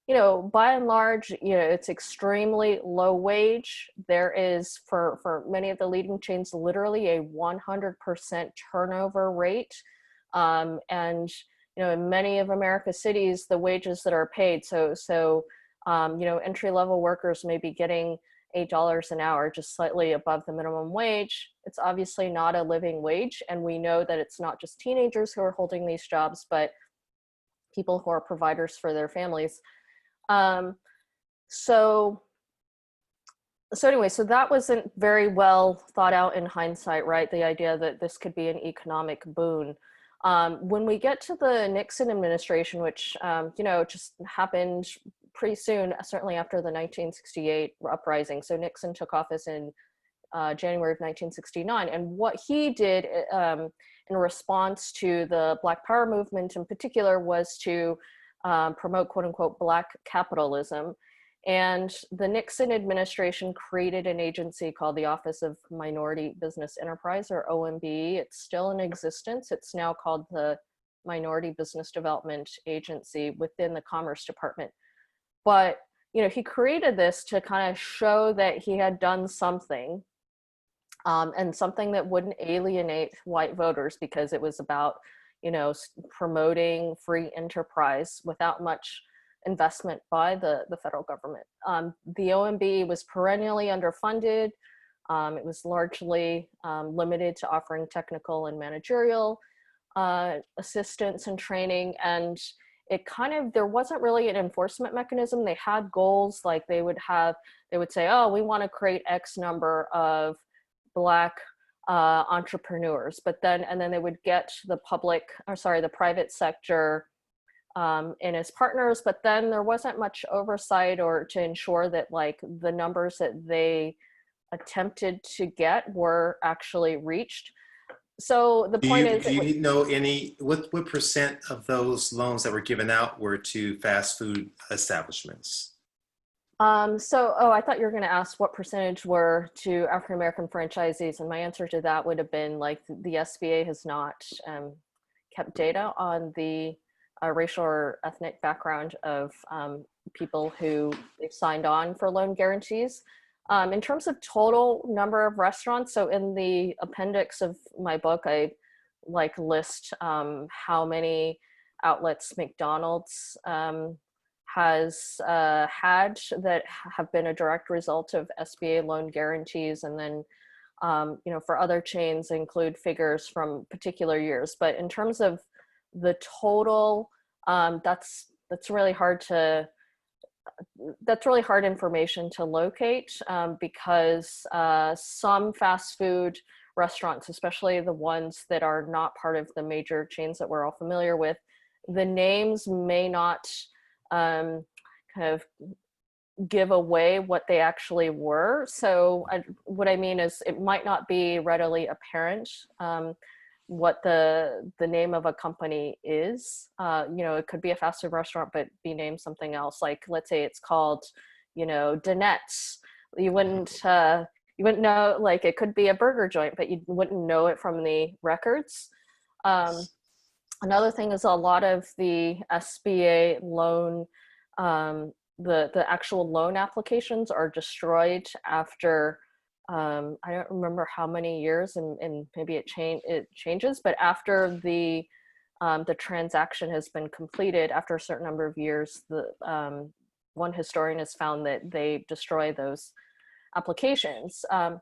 you know, by and large, you know, it's extremely low wage. There is, for many of the leading chains, literally a 100% turnover rate. And, you know, in many of America's cities, the wages that are paid, so you know, entry-level workers may be getting $8 an hour, just slightly above the minimum wage. It's obviously not a living wage. And we know that it's not just teenagers who are holding these jobs, but people who are providers for their families. So anyway, so that wasn't very well thought out in hindsight, right? The idea that this could be an economic boon. When we get to the Nixon administration, which, just happened pretty soon, certainly after the 1968 uprising. So Nixon took office in January of 1969. And what he did in response to the Black Power movement in particular was to promote, quote unquote, Black capitalism. And the Nixon administration created an agency called the Office of Minority Business Enterprise, or OMB. It's still in existence. It's now called the Minority Business Development Agency within the Commerce Department. But, he created this to kind of show that he had done something, and something that wouldn't alienate white voters, because it was about, promoting free enterprise without much investment by the federal government. The OMB was perennially underfunded. It was largely limited to offering technical and managerial assistance and training. And there wasn't really an enforcement mechanism. They had goals, like they would say, oh, we want to create X number of Black entrepreneurs, and then they would get the private sector in as partners, but then there wasn't much oversight or to ensure that like the numbers that they attempted to get were actually reached. So the point is, do you know what percent of those loans that were given out were to fast food establishments? I thought you were going to ask what percentage were to African-American franchisees, and my answer to that would have been like the SBA has not kept data on the racial or ethnic background of people who they've signed on for loan guarantees. In terms of total number of restaurants, so in the appendix of my book, I list how many outlets McDonald's has had that have been a direct result of SBA loan guarantees, and then for other chains include figures from particular years. But in terms of the total, that's really hard information to locate, because some fast food restaurants, especially the ones that are not part of the major chains that we're all familiar with, the names may not kind of give away what they actually were. So what I mean is it might not be readily apparent what the name of a company is. It could be a fast food restaurant, but be named something else. Like, let's say it's called, Danette's. You wouldn't know, like it could be a burger joint, but you wouldn't know it from the records. Another thing is a lot of the SBA loan, the actual loan applications are destroyed after, I don't remember how many years, and maybe it changes, but after the transaction has been completed, after a certain number of years, one historian has found that they destroy those applications. Now,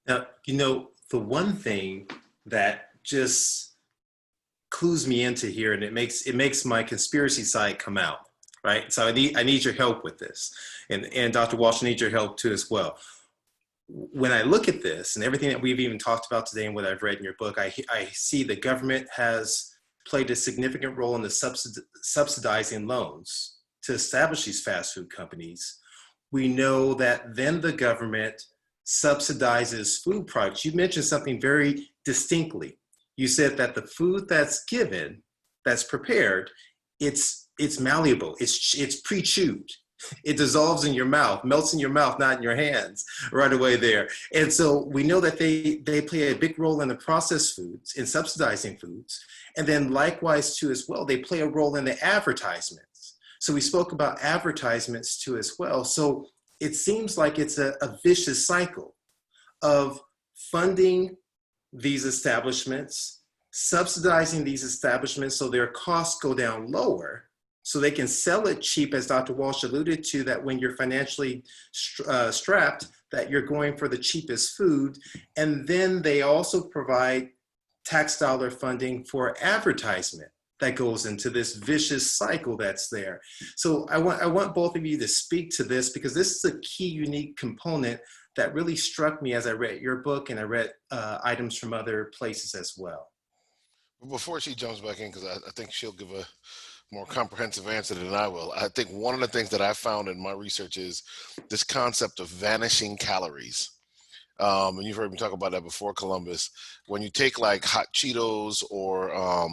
the one thing that just clues me into here, and it makes my conspiracy side come out, right? So I need your help with this, and Dr. Walsh, I need your help too as well. When I look at this and everything that we've even talked about today and what I've read in your book, I see the government has played a significant role in the subsidizing loans to establish these fast food companies. We know that then the government subsidizes food products. You mentioned something very distinctly. You said that the food that's given, that's prepared, it's malleable, it's pre-chewed. It dissolves in your mouth, melts in your mouth, not in your hands right away there. And so we know that they play a big role in the processed foods, in subsidizing foods. And then likewise too as well, they play a role in the advertisements. So we spoke about advertisements too as well. So it seems like it's a vicious cycle of funding these establishments, subsidizing these establishments so their costs go down lower, so they can sell it cheap, as Dr. Walsh alluded to, that when you're financially strapped, that you're going for the cheapest food. And then they also provide tax dollar funding for advertisement that goes into this vicious cycle that's there. So I want both of you to speak to this, because this is a key unique component that really struck me as I read your book and I read items from other places as well. Before she jumps back in, because I think she'll give a more comprehensive answer than I will. I think one of the things that I found in my research is this concept of vanishing calories. And you've heard me talk about that before, Columbus. When you take like hot Cheetos or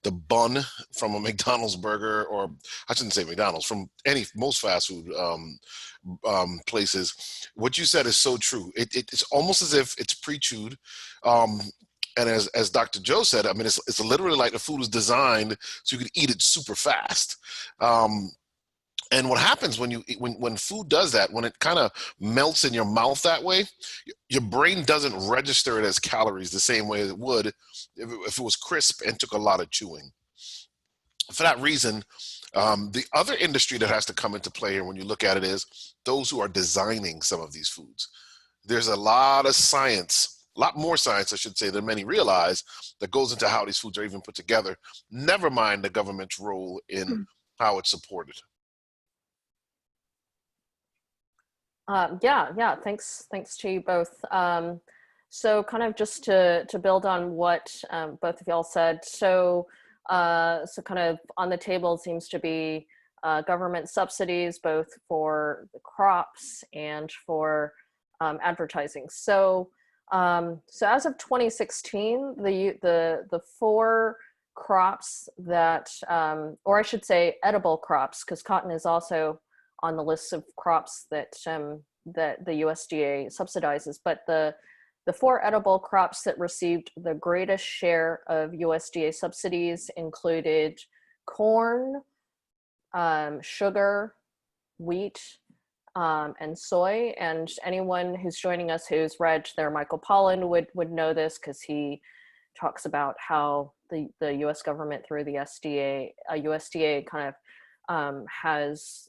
the bun from a McDonald's burger, or I shouldn't say McDonald's, from most fast food places, what you said is so true. It's almost as if it's pre-chewed. And as Dr. Joe said, I mean, it's literally like the food is designed so you can eat it super fast. And what happens when food does that, when it kind of melts in your mouth that way, your brain doesn't register it as calories the same way it would if it was crisp and took a lot of chewing. For that reason, the other industry that has to come into play here when you look at it is those who are designing some of these foods. There's a lot of science, a lot more science, I should say, than many realize, that goes into how these foods are even put together, never mind the government's role in how it's supported. Yeah. Thanks to you both. So kind of just to build on what both of y'all said. So kind of on the table seems to be government subsidies, both for the crops and for advertising. So as of 2016, the four crops that, or I should say edible crops, because cotton is also on the list of crops that that the USDA subsidizes, but the four edible crops that received the greatest share of USDA subsidies included corn, sugar, wheat, and soy. And anyone who's joining us who's read their Michael Pollan would know this, because he talks about how the U.S. government through the USDA kind of has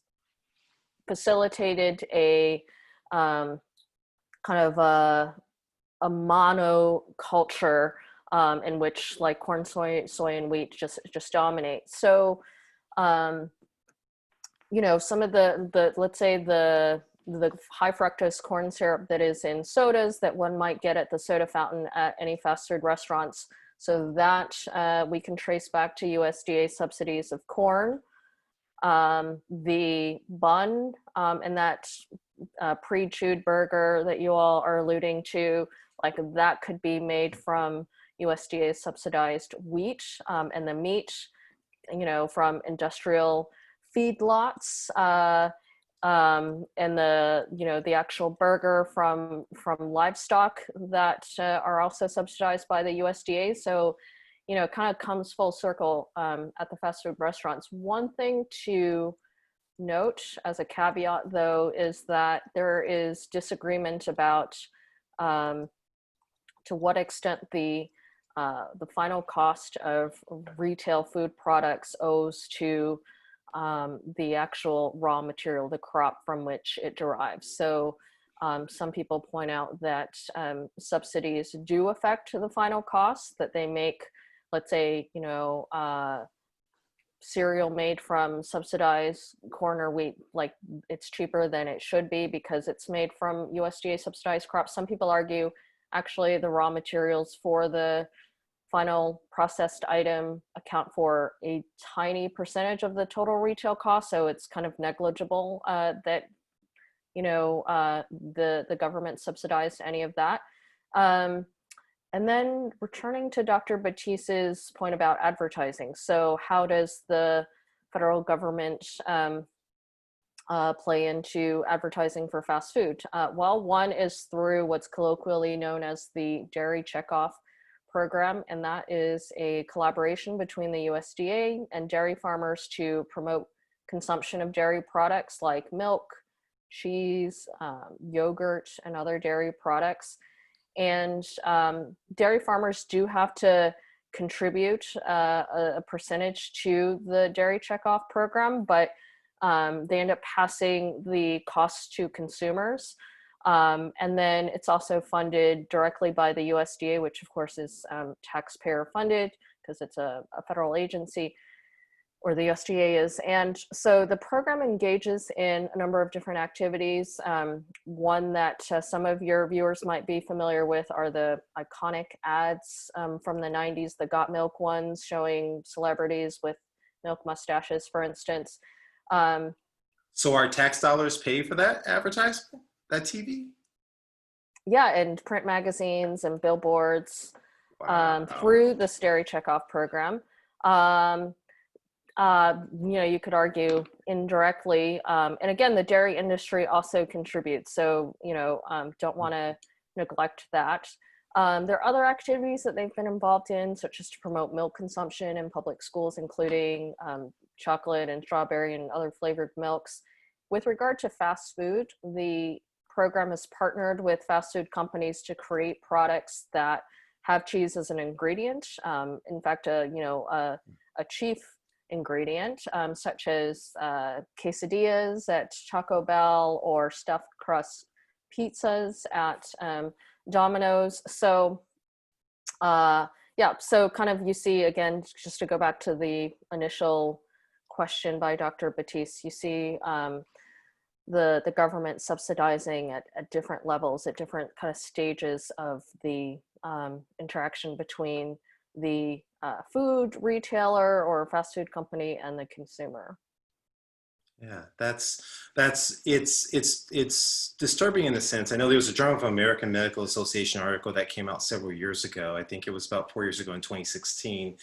facilitated a kind of a monoculture in which like corn, soy, and wheat just dominate. So, you know, some of the let's say the high fructose corn syrup that is in sodas that one might get at the soda fountain at any fast food restaurants. So that we can trace back to USDA subsidies of corn. The bun and that pre-chewed burger that you all are alluding to, like that could be made from USDA subsidized wheat, and the meat, you know, from industrial feedlots, and the, you know, the actual burger from livestock that are also subsidized by the USDA. So, you know, it kind of comes full circle at the fast food restaurants. One thing to note as a caveat, though, is that there is disagreement about to what extent the final cost of retail food products owes to the actual raw material, the crop from which it derives. So some people point out that subsidies do affect the final cost, that they make, let's say, you know, cereal made from subsidized corn or wheat, like it's cheaper than it should be because it's made from USDA subsidized crops. Some people argue actually the raw materials for the final processed item account for a tiny percentage of the total retail cost. So it's kind of negligible that, you know, the government subsidized any of that. And then returning to Dr. Batiste's point about advertising. So how does the federal government play into advertising for fast food? Well, one is through what's colloquially known as the Dairy Checkoff program, and that is a collaboration between the USDA and dairy farmers to promote consumption of dairy products like milk, cheese, yogurt, and other dairy products. And dairy farmers do have to contribute a percentage to the dairy checkoff program, but they end up passing the costs to consumers. And then it's also funded directly by the USDA, which of course is taxpayer funded because it's a federal agency, or the USDA is. And so the program engages in a number of different activities. One that some of your viewers might be familiar with are the iconic ads from the 90s, the Got Milk ones showing celebrities with milk mustaches, for instance. So our tax dollars pay for that advertisement, that TV? Yeah, and print magazines and billboards through the dairy checkoff program. You could argue indirectly, and again, the dairy industry also contributes. So, don't want to neglect that. There are other activities that they've been involved in, such as to promote milk consumption in public schools, including chocolate and strawberry and other flavored milks. With regard to fast food, the program has partnered with fast food companies to create products that have cheese as an ingredient. In fact, a chief ingredient, such as quesadillas at Taco Bell or stuffed crust pizzas at Domino's. So so kind of you see, again, just to go back to the initial question by Dr. Batiste, you see the government subsidizing at different levels, at different kind of stages of the interaction between the food retailer or fast food company and the consumer. Yeah, it's disturbing in a sense. I know there was a Journal of American Medical Association article that came out several years ago. I think it was about 4 years ago in 2016. And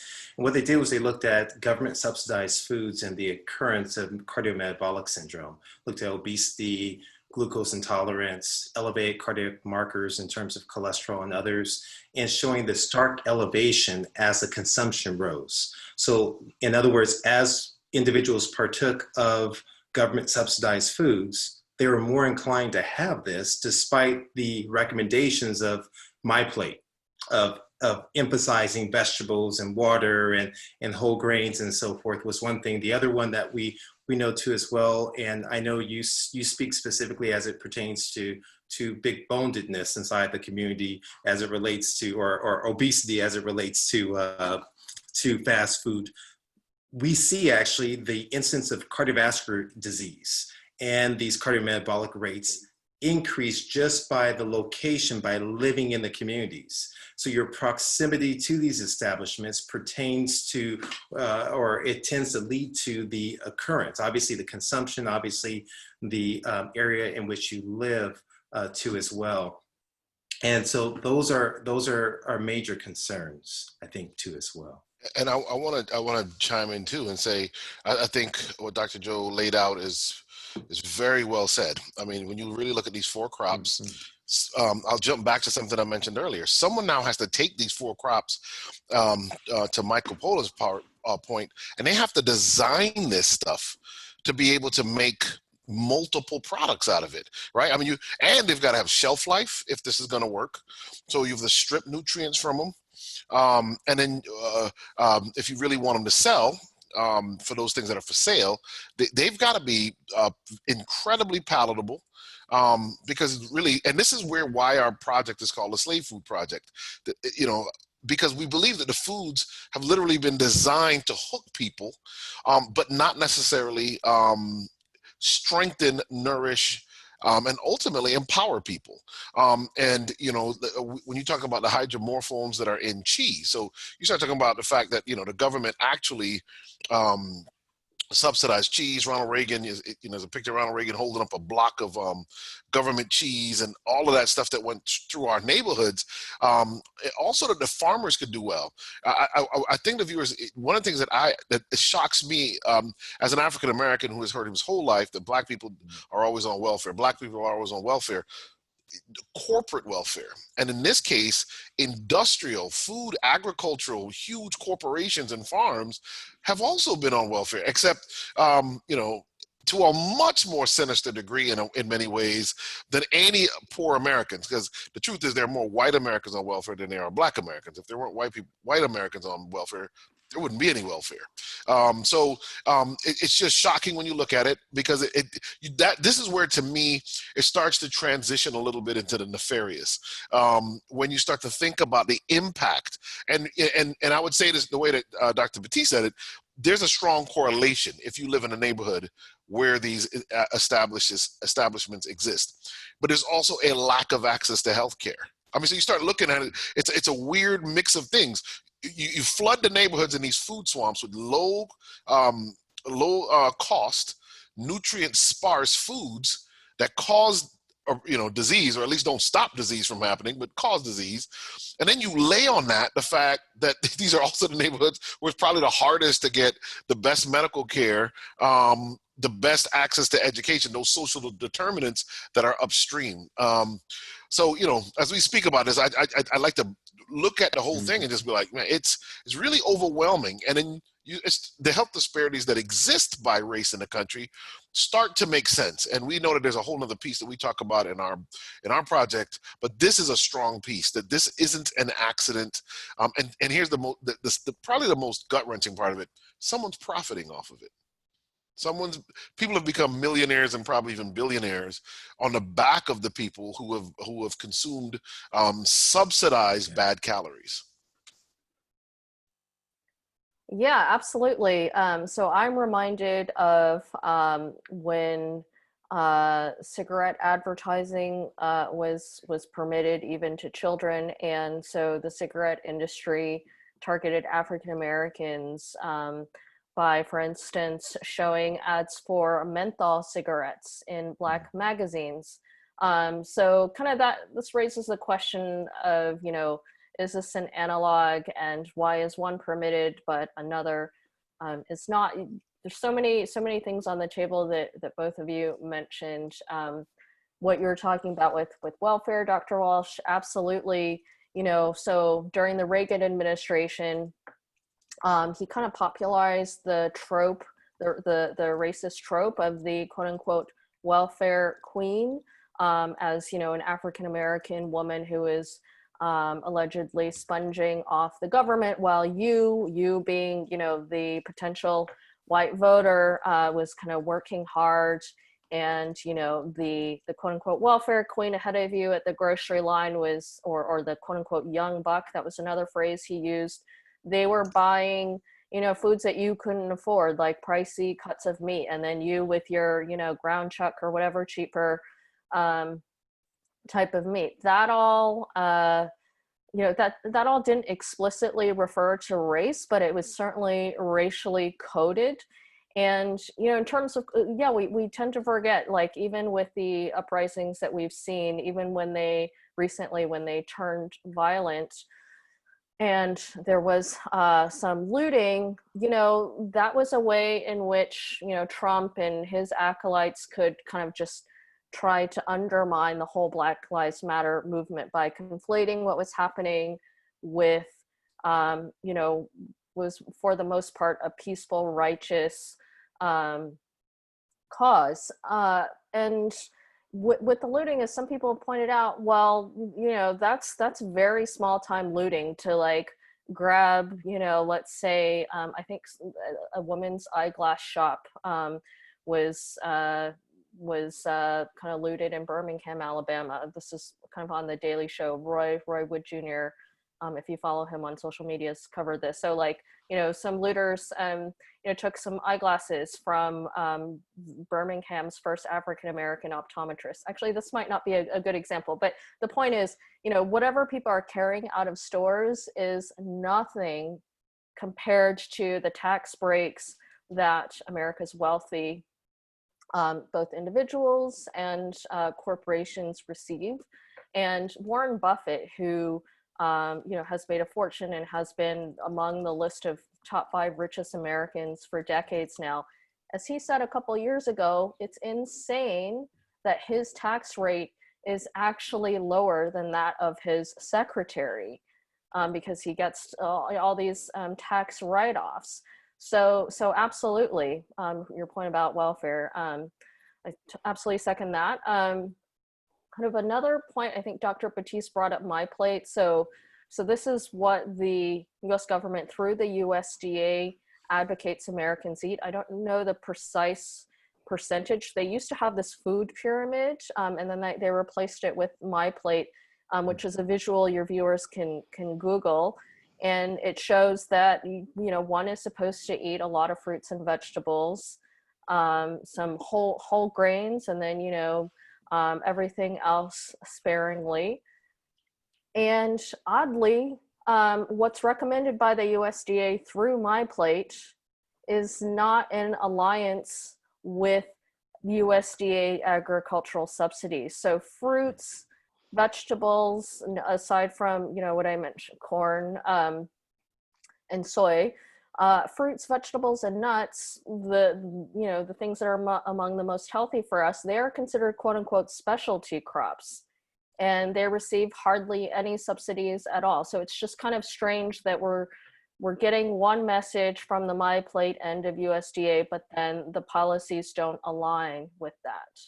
what they did was they looked at government subsidized foods and the occurrence of cardiometabolic syndrome, looked at obesity, glucose intolerance, elevated cardiac markers in terms of cholesterol and others, and showing the stark elevation as the consumption rose. So in other words, as individuals partook of government subsidized foods, they were more inclined to have this despite the recommendations of My Plate, of emphasizing vegetables and water and whole grains and so forth was one thing. The other one that we know too as well, and I know you speak specifically as it pertains to big bonedness inside the community as it relates to, or obesity as it relates to fast food. We see actually the incidence of cardiovascular disease and these cardiometabolic rates increase just by the location, by living in the communities. So your proximity to these establishments pertains to, or it tends to lead to the occurrence, obviously the consumption, obviously the area in which you live too as well. And so those are major concerns, I think, too as well. And I want to chime in too and say I think what Dr. Jou laid out is very well said. I mean, when you really look at these four crops, I'll jump back to something I mentioned earlier. Someone now has to take these four crops to Michael Pola's point, and they have to design this stuff to be able to make multiple products out of it, right? I mean, and they've got to have shelf life if this is going to work. So you have to strip nutrients from them. And then if you really want them to sell, for those things that are for sale, they've got to be incredibly palatable, because really, and this is why our project is called the Slave Food Project, because we believe that the foods have literally been designed to hook people, but not necessarily strengthen, nourish, and ultimately empower people. And when you talk about the hydromorphones that are in cheese, so you start talking about the fact that the government actually subsidized cheese. Ronald Reagan there's a picture of Ronald Reagan holding up a block of government cheese and all of that stuff that went through our neighborhoods. Also that the farmers could do well. I think the viewers, one of the things that shocks me as an African American who has heard his whole life that Black people are always on welfare. Black people are always on welfare. Corporate welfare, and in this case, industrial, food, agricultural, huge corporations and farms have also been on welfare, except to a much more sinister degree in many ways than any poor Americans, because the truth is there are more white Americans on welfare than there are black Americans. If there weren't white Americans on welfare, there wouldn't be any welfare. It's just shocking when you look at it, because this is where, to me, it starts to transition a little bit into the nefarious. When you start to think about the impact, and I would say this the way that Dr. Batiste said it, there's a strong correlation if you live in a neighborhood where these establishments exist. But there's also a lack of access to healthcare. I mean, so you start looking at it, it's a weird mix of things. You flood the neighborhoods in these food swamps with low cost, nutrient sparse foods that cause disease, or at least don't stop disease from happening, but cause disease. And then you lay on that the fact that these are also the neighborhoods where it's probably the hardest to get the best medical care, the best access to education, those social determinants that are upstream. So, as we speak about this, I like to look at the whole thing and just be like, man, it's really overwhelming. And then it's the health disparities that exist by race in the country start to make sense. And we know that there's a whole other piece that we talk about in our project, but this is a strong piece, that this isn't an accident. And here's probably the most gut-wrenching part of it. Someone's profiting off of it. People have become millionaires and probably even billionaires on the back of the people who have consumed subsidized bad calories. Yeah, absolutely. So I'm reminded of when cigarette advertising was permitted even to children, and so the cigarette industry targeted African Americans by, for instance, showing ads for menthol cigarettes in Black magazines. So kind of this raises the question of, is this an analog, and why is one permitted but another is not? There's so many things on the table that both of you mentioned. What you're talking about with welfare, Dr. Walsh, absolutely. So during the Reagan administration, he kind of popularized the trope, the racist trope of the quote unquote welfare queen, as an African American woman who is allegedly sponging off the government, while you being the potential white voter was kind of working hard, and the quote unquote welfare queen ahead of you at the grocery line was, or the quote unquote young buck, that was another phrase he used. They were buying foods that you couldn't afford, like pricey cuts of meat, and then you with your ground chuck or whatever cheaper type of meat. That all that all didn't explicitly refer to race, but it was certainly racially coded. And in terms of we tend to forget, like, even with the uprisings that we've seen, even when they turned violent and there was some looting, that was a way in which Trump and his acolytes could kind of just try to undermine the whole Black Lives Matter movement by conflating what was happening with, was for the most part a peaceful, righteous cause. And with the looting, as some people have pointed out, well, that's very small time looting to like grab, let's say, I think a woman's eyeglass shop was kind of looted in Birmingham, Alabama. This is kind of on the Daily Show. Roy Wood Jr., if you follow him on social media, has covered this. So like, some looters, took some eyeglasses from Birmingham's first African-American optometrist. Actually, this might not be a good example, but the point is, whatever people are carrying out of stores is nothing compared to the tax breaks that America's wealthy, both individuals and corporations, receive. And Warren Buffett, who has made a fortune and has been among the list of top 5 richest Americans for decades now, as he said a couple of years ago, it's insane that his tax rate is actually lower than that of his secretary, because he gets all these tax write-offs. So absolutely, your point about welfare, absolutely second that. Kind of another point, I think Dr. Batiste brought up my plate. So this is what the US government through the USDA advocates Americans eat. I don't know the precise percentage. They used to have this food pyramid, and then they replaced it with my plate, which is a visual your viewers can Google. And it shows that, one is supposed to eat a lot of fruits and vegetables, some whole grains, and then, everything else sparingly. And oddly, what's recommended by the USDA through my plate is not in alliance with USDA agricultural subsidies. So fruits, vegetables, aside from, what I mentioned, corn and soy, fruits, vegetables, and nuts, the things that are among the most healthy for us, they are considered quote unquote specialty crops, and they receive hardly any subsidies at all. So it's just kind of strange that we're getting one message from the My Plate end of USDA, but then the policies don't align with that.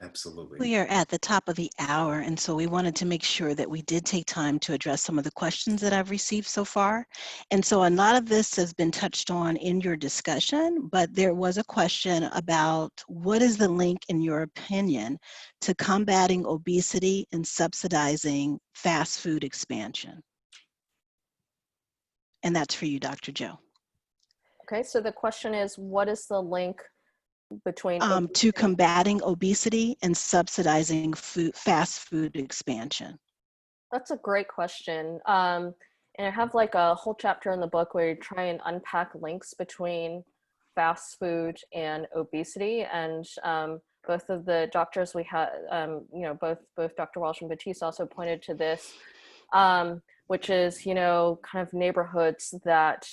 Absolutely. We are at the top of the hour, and so we wanted to make sure that we did take time to address some of the questions that I've received so far. And so a lot of this has been touched on in your discussion, but there was a question about what is the link, in your opinion, to combating obesity and subsidizing fast food expansion? And that's for you, Dr. Joe. Okay, so the question is, what is the link between to combating obesity and subsidizing fast food expansion? That's a great question. And I have like a whole chapter in the book where you try and unpack links between fast food and obesity. And both of the doctors we had, both Dr. Walsh and Batiste also pointed to this, which is, kind of neighborhoods that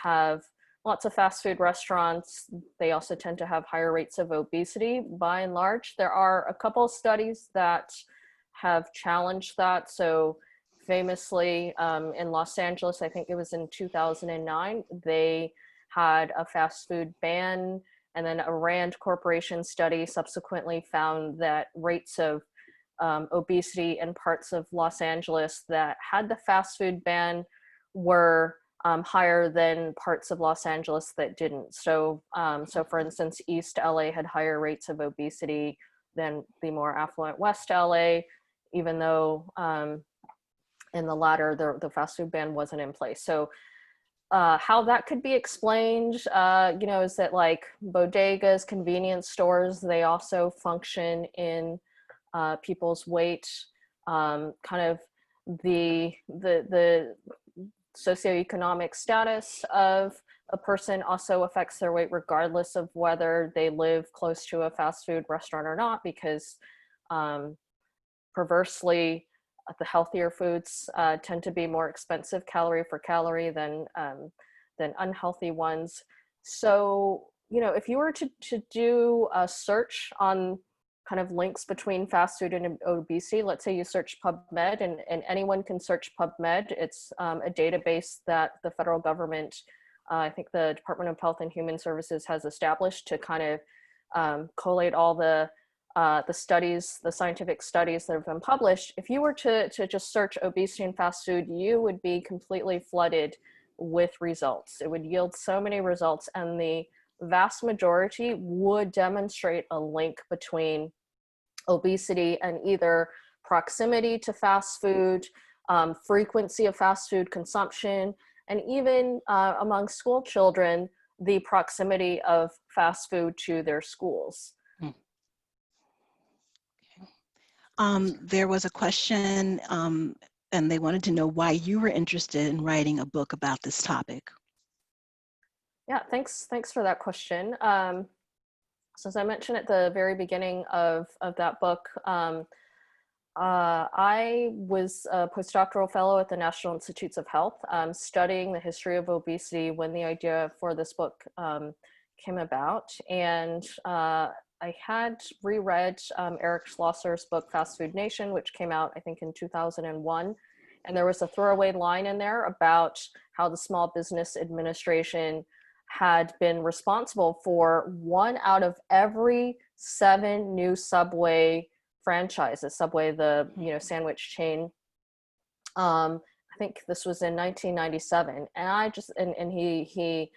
have lots of fast food restaurants. They also tend to have higher rates of obesity by and large. There are a couple studies that have challenged that. So famously in Los Angeles, I think it was in 2009, they had a fast food ban, and then a Rand Corporation study subsequently found that rates of obesity in parts of Los Angeles that had the fast food ban were higher than parts of Los Angeles that didn't. So, for instance, East LA had higher rates of obesity than the more affluent West LA, even though in the latter, the fast food ban wasn't in place. So how that could be explained, is that like bodegas, convenience stores, they also function in people's weight, kind of the socioeconomic status of a person also affects their weight regardless of whether they live close to a fast food restaurant or not, because perversely, the healthier foods tend to be more expensive calorie for calorie than unhealthy ones. So, if you were to do a search on kind of links between fast food and obesity, let's say you search PubMed, and anyone can search PubMed. It's a database that the federal government, I think the Department of Health and Human Services has established to kind of collate all the studies, the scientific studies that have been published. If you were to just search obesity and fast food, you would be completely flooded with results. It would yield so many results, and the vast majority would demonstrate a link between obesity and either proximity to fast food, frequency of fast food consumption, and even among school children, the proximity of fast food to their schools. There was a question, and they wanted to know why you were interested in writing a book about this topic. Yeah, thanks for that question. So as I mentioned at the very beginning of that book, I was a postdoctoral fellow at the National Institutes of Health, studying the history of obesity when the idea for this book came about. And I had reread Eric Schlosser's book, Fast Food Nation, which came out, I think, in 2001. And there was a throwaway line in there about how the Small Business Administration had been responsible for 1 out of every 7 new Subway franchises. Subway, the sandwich chain. I think this was in 1997, and he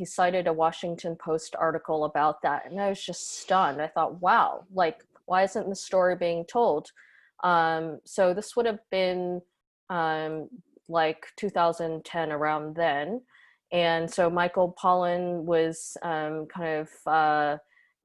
cited a Washington Post article about that, and I was just stunned. I thought, wow, like, why isn't the story being told? So this would have been like 2010, around then. And so Michael Pollan was kind of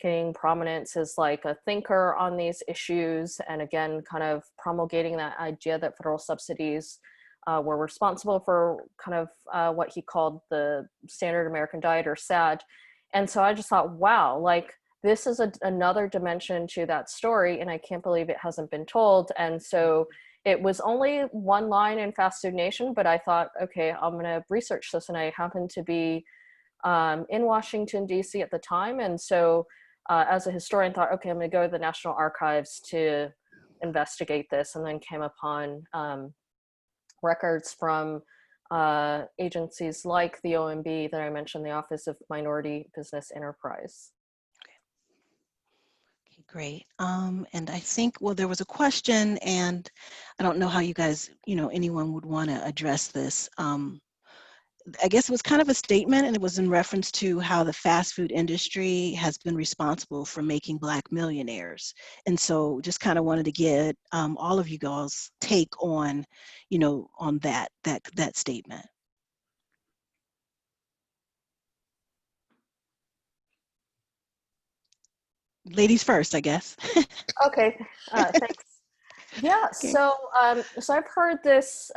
gaining prominence as like a thinker on these issues, and again, kind of promulgating that idea that federal subsidies were responsible for kind of what he called the standard American diet, or SAD. And so I just thought, wow, like, this is another dimension to that story, and I can't believe it hasn't been told. And so it was only 1 line in Fast Food Nation, but I thought, okay, I'm going to research this. And I happened to be in Washington, D.C. at the time. And so as a historian, thought, okay, I'm going to go to the National Archives to investigate this, and then came upon records from agencies like the OMB that I mentioned, the Office of Minority Business Enterprise. Okay, great. And I think, well, there was a question, and I don't know how you guys, anyone would want to address this. I guess it was kind of a statement, and it was in reference to how the fast food industry has been responsible for making Black millionaires. And so just kind of wanted to get all of you guys' take on, on that statement. Ladies first, I guess. Okay, thanks. Yeah, Okay. so I've heard this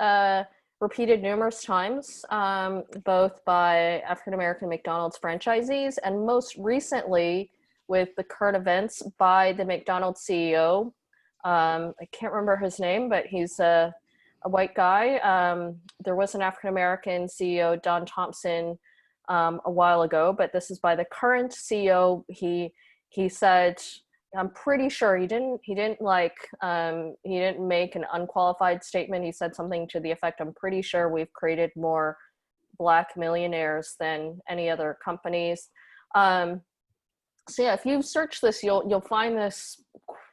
repeated numerous times, both by African-American McDonald's franchisees, and most recently with the current events by the McDonald's CEO. I can't remember his name, but he's a white guy. There was an African-American CEO, Don Thompson, a while ago, but this is by the current CEO. He said, I'm pretty sure he didn't make an unqualified statement. He said something to the effect, I'm pretty sure we've created more Black millionaires than any other companies. So yeah, if you search this, you'll find this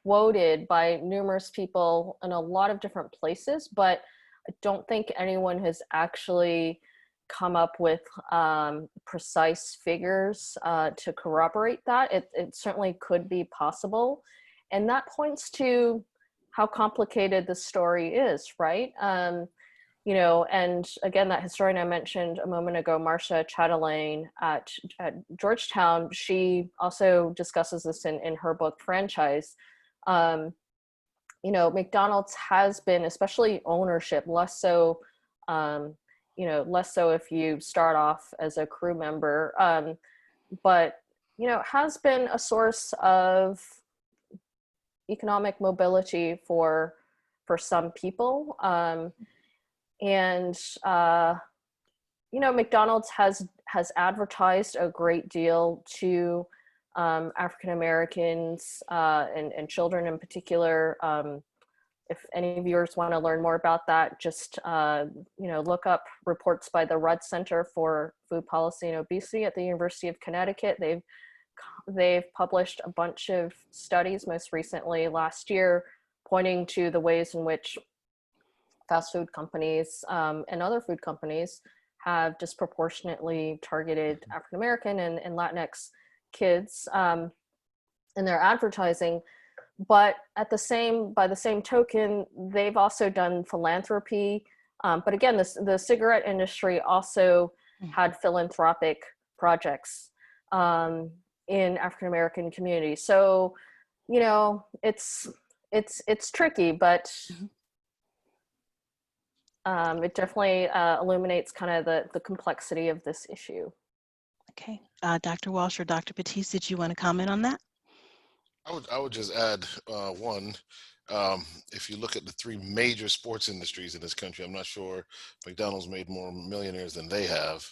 quoted by numerous people in a lot of different places, but I don't think anyone has actually come up with precise figures to corroborate that. It certainly could be possible. And that points to how complicated the story is, right? And again, that historian I mentioned a moment ago, Marcia Chatelain at Georgetown, she also discusses this in her book, Franchise. McDonald's has been, especially ownership, less so if you start off as a crew member, but has been a source of economic mobility for some people. McDonald's has advertised a great deal to African Americans and children in particular. If any viewers want to learn more about that, just look up reports by the Rudd Center for Food Policy and Obesity at the University of Connecticut. They've published a bunch of studies, most recently last year, pointing to the ways in which fast food companies and other food companies have disproportionately targeted African American and Latinx kids in their advertising. But by the same token, they've also done philanthropy. But again, the cigarette industry also had philanthropic projects in African American communities. So, it's tricky, but it definitely illuminates kind of the complexity of this issue. Okay, Dr. Walsh or Dr. Batiste, did you want to comment on that? I would just add one. If you look at the 3 major sports industries in this country, I'm not sure McDonald's made more millionaires than they have.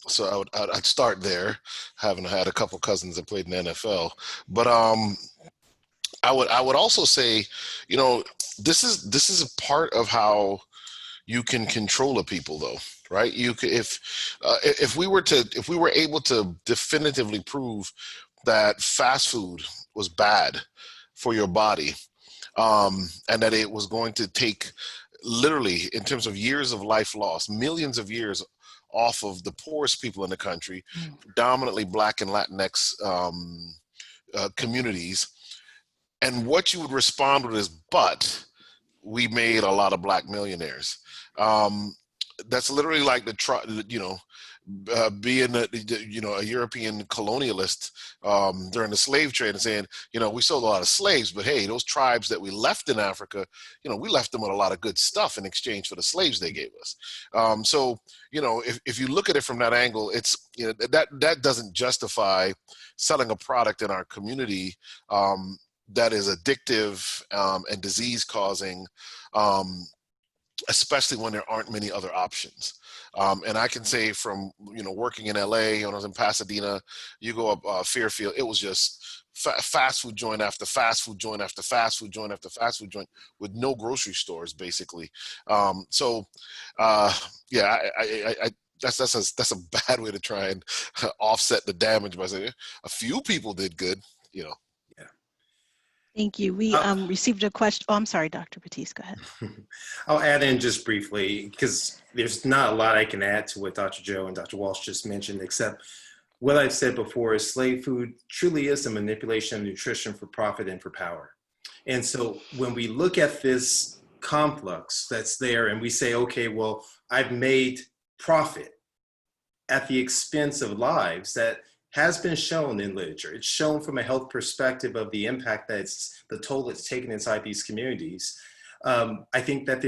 So I'd start there, having had a couple cousins that played in the NFL. But I would also say, this is a part of how you can control a people, though, right? You could, if we were able to definitively prove that fast food was bad for your body, and that it was going to take, literally, in terms of years of life lost, millions of years off of the poorest people in the country, predominantly Black and Latinx communities, and what you would respond with is, but we made a lot of Black millionaires. That's literally like being a European colonialist during the slave trade and saying, we sold a lot of slaves, but hey, those tribes that we left in Africa, we left them with a lot of good stuff in exchange for the slaves they gave us. So if you look at it from that angle, it's that doesn't justify selling a product in our community that is addictive and disease causing, especially when there aren't many other options. And I can say from, working in LA, when I was in Pasadena, you go up Fairfield, it was just fast food joint after fast food joint after fast food joint after fast food joint with no grocery stores, basically. Yeah, that's a bad way to try and offset the damage by saying a few people did good, Yeah. Thank you. We received a question. Oh, I'm sorry, Dr. Batiste, go ahead. I'll add in just briefly, because there's not a lot I can add to what Dr. Jou and Dr. Walsh just mentioned, except what I've said before is slave food truly is a manipulation of nutrition for profit and for power. And so when we look at this complex that's there and we say, okay, well, I've made profit at the expense of lives, that has been shown in literature. It's shown from a health perspective of the impact that the toll it's taken inside these communities. I think that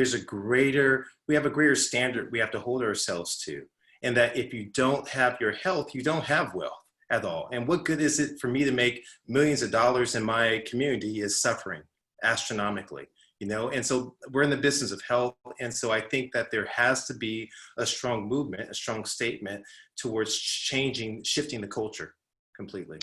we have a greater standard we have to hold ourselves to. And that if you don't have your health, you don't have wealth at all. And what good is it for me to make millions of dollars in my community is suffering astronomically, And so we're in the business of health. And so I think that there has to be a strong movement, a strong statement towards shifting the culture completely.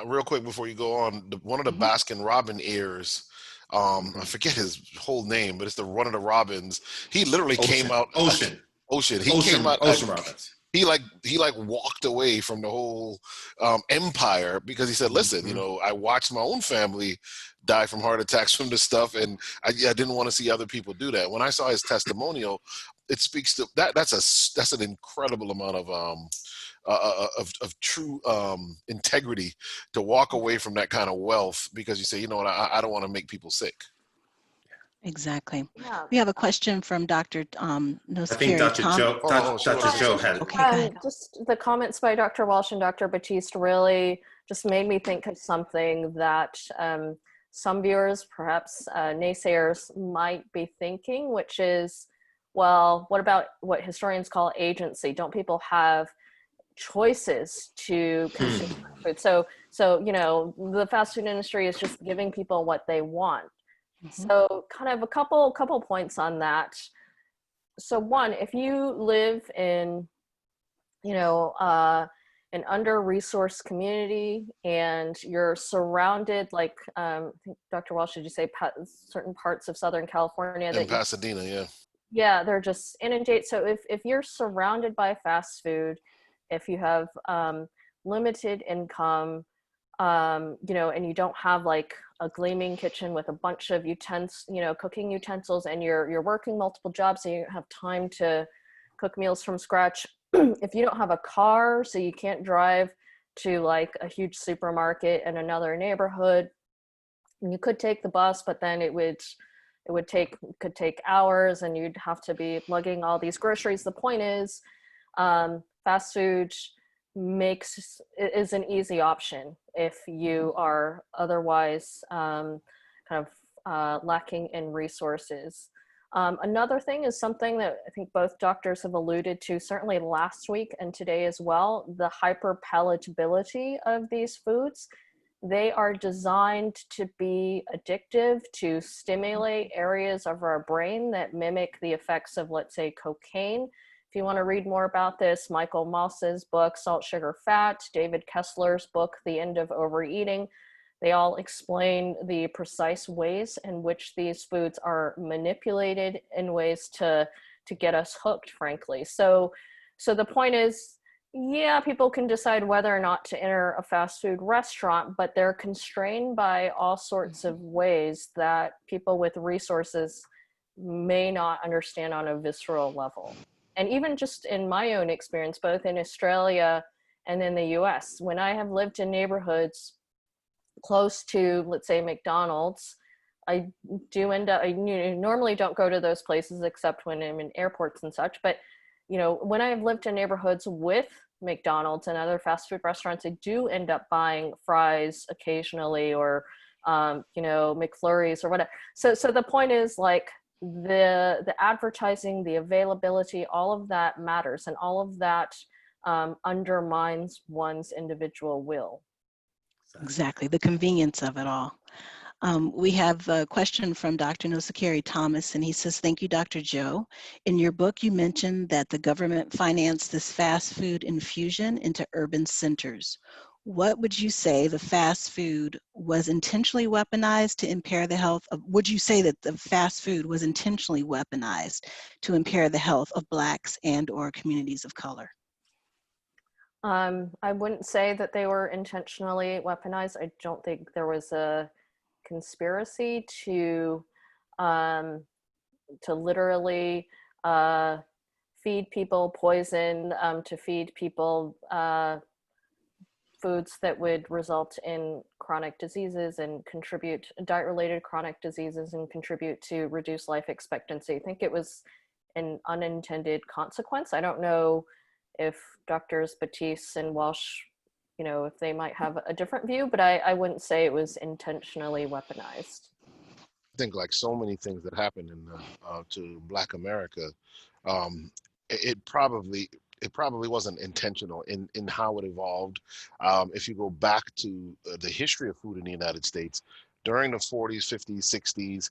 Real quick before you go on, one of the Baskin Robin heirs, I forget his whole name, but it's one of the Robins. He literally came out. Ocean. He came out. Ocean Robbins. He walked away from the whole empire because he said, listen, I watched my own family die from heart attacks from this stuff, and I didn't want to see other people do that. When I saw his testimonial, it speaks to that. That's an incredible amount of true integrity to walk away from that kind of wealth because you say, you know what, I don't want to make people sick. Exactly. Yeah. We have a question from Dr. Noskiri. I think Dr. Jou had it. Okay, go ahead. Just the comments by Dr. Walsh and Dr. Batiste really just made me think of something that some viewers, perhaps naysayers, might be thinking, which is, well, what about what historians call agency? Don't people have choices to consume food? So the fast food industry is just giving people what they want. So kind of a couple points on that. So one, if you live in, an under-resourced community and you're surrounded, like, I think Dr. Walsh, did you say certain parts of Southern California? In Pasadena, yeah. Yeah, they're just inundated. So if you're surrounded by fast food, if you have limited income, and you don't have like a gleaming kitchen with a bunch of cooking utensils, and you're working multiple jobs and you don't have time to cook meals from scratch. If you don't have a car, so you can't drive to like a huge supermarket in another neighborhood, and you could take the bus, but then it could take hours and you'd have to be lugging all these groceries. The point is, fast food is an easy option if you are otherwise lacking in resources. Another thing is something that I think both doctors have alluded to, certainly last week and today as well, the hyperpalatability of these foods. They are designed to be addictive, to stimulate areas of our brain that mimic the effects of, let's say, cocaine. If you want to read more about this, Michael Moss's book, Salt, Sugar, Fat, David Kessler's book, The End of Overeating, They all explain the precise ways in which these foods are manipulated in ways to get us hooked, frankly. So the point is, yeah, people can decide whether or not to enter a fast food restaurant, but they're constrained by all sorts of ways that people with resources may not understand on a visceral level. And even just in my own experience, both in Australia and in the US, when I have lived in neighborhoods close to, let's say, McDonald's, I do end up, I normally don't go to those places except when I'm in airports and such, but when I've lived in neighborhoods with McDonald's and other fast food restaurants, I do end up buying fries occasionally, or McFlurries or whatever. So the point is, like, the advertising, the availability, all of that matters, and all of that undermines one's individual will. Exactly, the convenience of it all. We have a question from Dr. Nosakari Thomas, and he says, thank you, Dr. Jou. In your book, you mentioned that the government financed this fast food infusion into urban centers. What would you say the fast food was intentionally weaponized to impair the health of, would you say that the fast food was intentionally weaponized to impair the health of Blacks and or communities of color? I wouldn't say that they were intentionally weaponized. I don't think there was a conspiracy to literally feed people poison, to feed people foods that would result in chronic diseases and contribute, diet-related chronic diseases, and contribute to reduced life expectancy. I think it was an unintended consequence. I don't know if Doctors Batiste and Walsh, if they might have a different view, but I wouldn't say it was intentionally weaponized. I think, like so many things that happened to Black America, it probably wasn't intentional in how it evolved. If you go back to the history of food in the United States, during the 40s, 50s, 60s,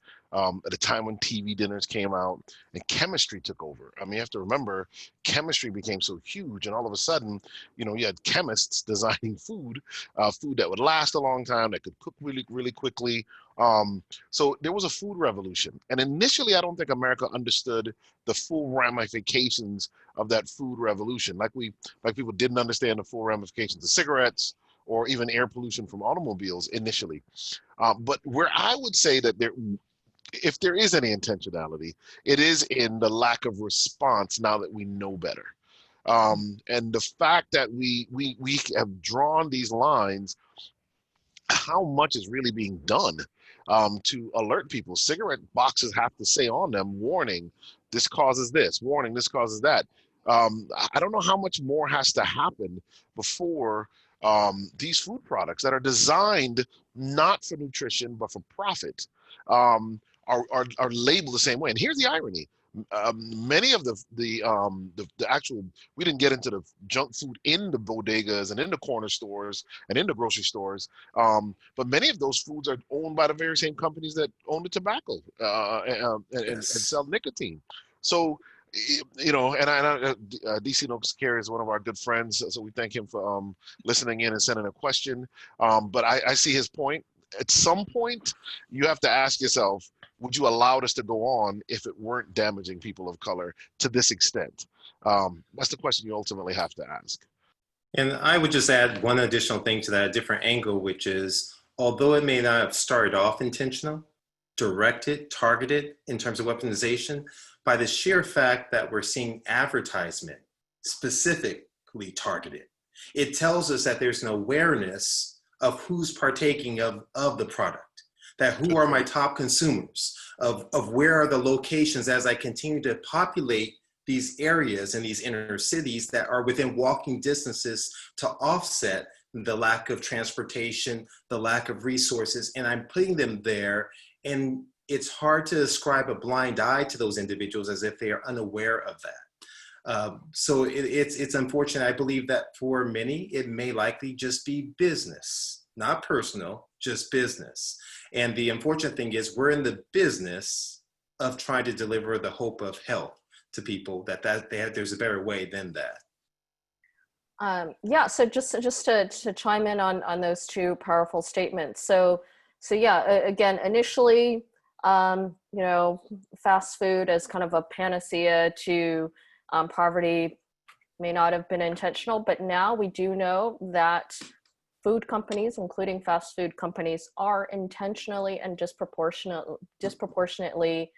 at a time when TV dinners came out and chemistry took over. I mean, you have to remember, chemistry became so huge, and all of a sudden, you had chemists designing food that would last a long time, that could cook really, really quickly. So there was a food revolution. And initially, I don't think America understood the full ramifications of that food revolution. Like people didn't understand the full ramifications of cigarettes or even air pollution from automobiles initially. But where I would say that if there is any intentionality, it is in the lack of response now that we know better. And the fact that we have drawn these lines, how much is really being done to alert people? Cigarette boxes have to say on them, warning, this causes this, warning, this causes that. I don't know how much more has to happen before these food products that are designed not for nutrition, but for profit, are labeled the same way. And here's the irony. Many of the actual, we didn't get into the junk food in the bodegas and in the corner stores and in the grocery stores, but many of those foods are owned by the very same companies that own the tobacco and sell nicotine. So, and DC Nosakari is one of our good friends, so we thank him for listening in and sending a question. But I see his point. At some point, you have to ask yourself, would you allow this to go on if it weren't damaging people of color to this extent? That's the question you ultimately have to ask. And I would just add one additional thing to that, a different angle, which is, although it may not have started off intentional, directed, targeted in terms of weaponization, by the sheer fact that we're seeing advertisement specifically targeted, it tells us that there's an awareness of who's partaking of the product, that who are my top consumers, of where are the locations as I continue to populate these areas in these inner cities that are within walking distances to offset the lack of transportation, the lack of resources, and I'm putting them there. And it's hard to ascribe a blind eye to those individuals as if they are unaware of that. So it's unfortunate. I believe that for many, it may likely just be business, not personal, just business. And the unfortunate thing is we're in the business of trying to deliver the hope of health to people, that there's a better way than that. Yeah, so just to chime in on those two powerful statements. So yeah, again, initially, you know, fast food as kind of a panacea to poverty may not have been intentional, but now we do know that food companies, including fast food companies, are intentionally and disproportionately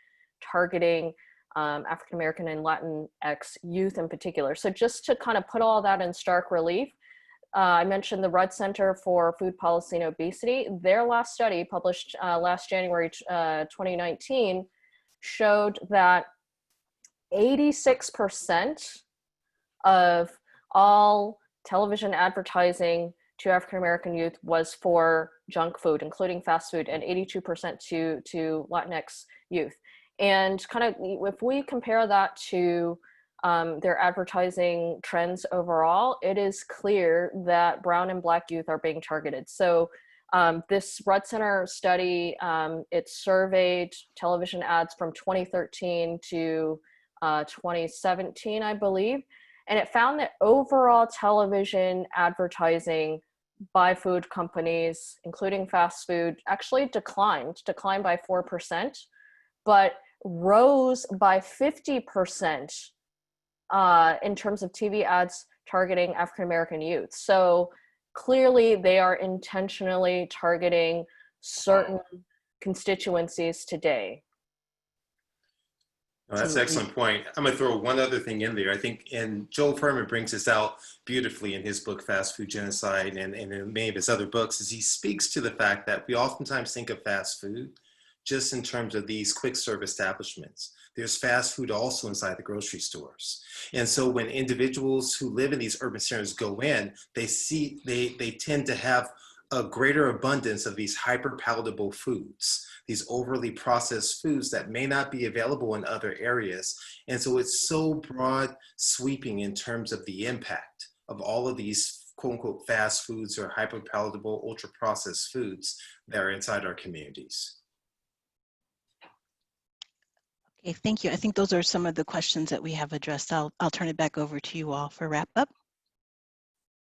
targeting African American and Latinx youth in particular. So just to kind of put all that in stark relief, I mentioned the Rudd Center for Food Policy and Obesity. Their last study, published last January 2019, showed that 86% of all television advertising to African American youth was for junk food, including fast food, and 82% to Latinx youth. And kind of if we compare that to their advertising trends overall, it is clear that brown and black youth are being targeted. So this Rudd Center study, it surveyed television ads from 2013 to 2017, I believe, and it found that overall television advertising by food companies, including fast food, actually declined by 4%, but rose by 50% in terms of TV ads targeting African American youth. So clearly they are intentionally targeting certain constituencies today. Oh, that's an excellent point. I'm going to throw one other thing in there. I think, and Joel Furman brings this out beautifully in his book, Fast Food Genocide, and in many of his other books, is he speaks to the fact that we oftentimes think of fast food just in terms of these quick serve establishments. There's fast food also inside the grocery stores. And so when individuals who live in these urban centers go in, they tend to have a greater abundance of these hyper palatable foods, these overly processed foods that may not be available in other areas. And so it's so broad sweeping in terms of the impact of all of these quote unquote fast foods or hyper palatable, ultra processed foods that are inside our communities. Okay, thank you. I think those are some of the questions that we have addressed. I'll turn it back over to you all for wrap up.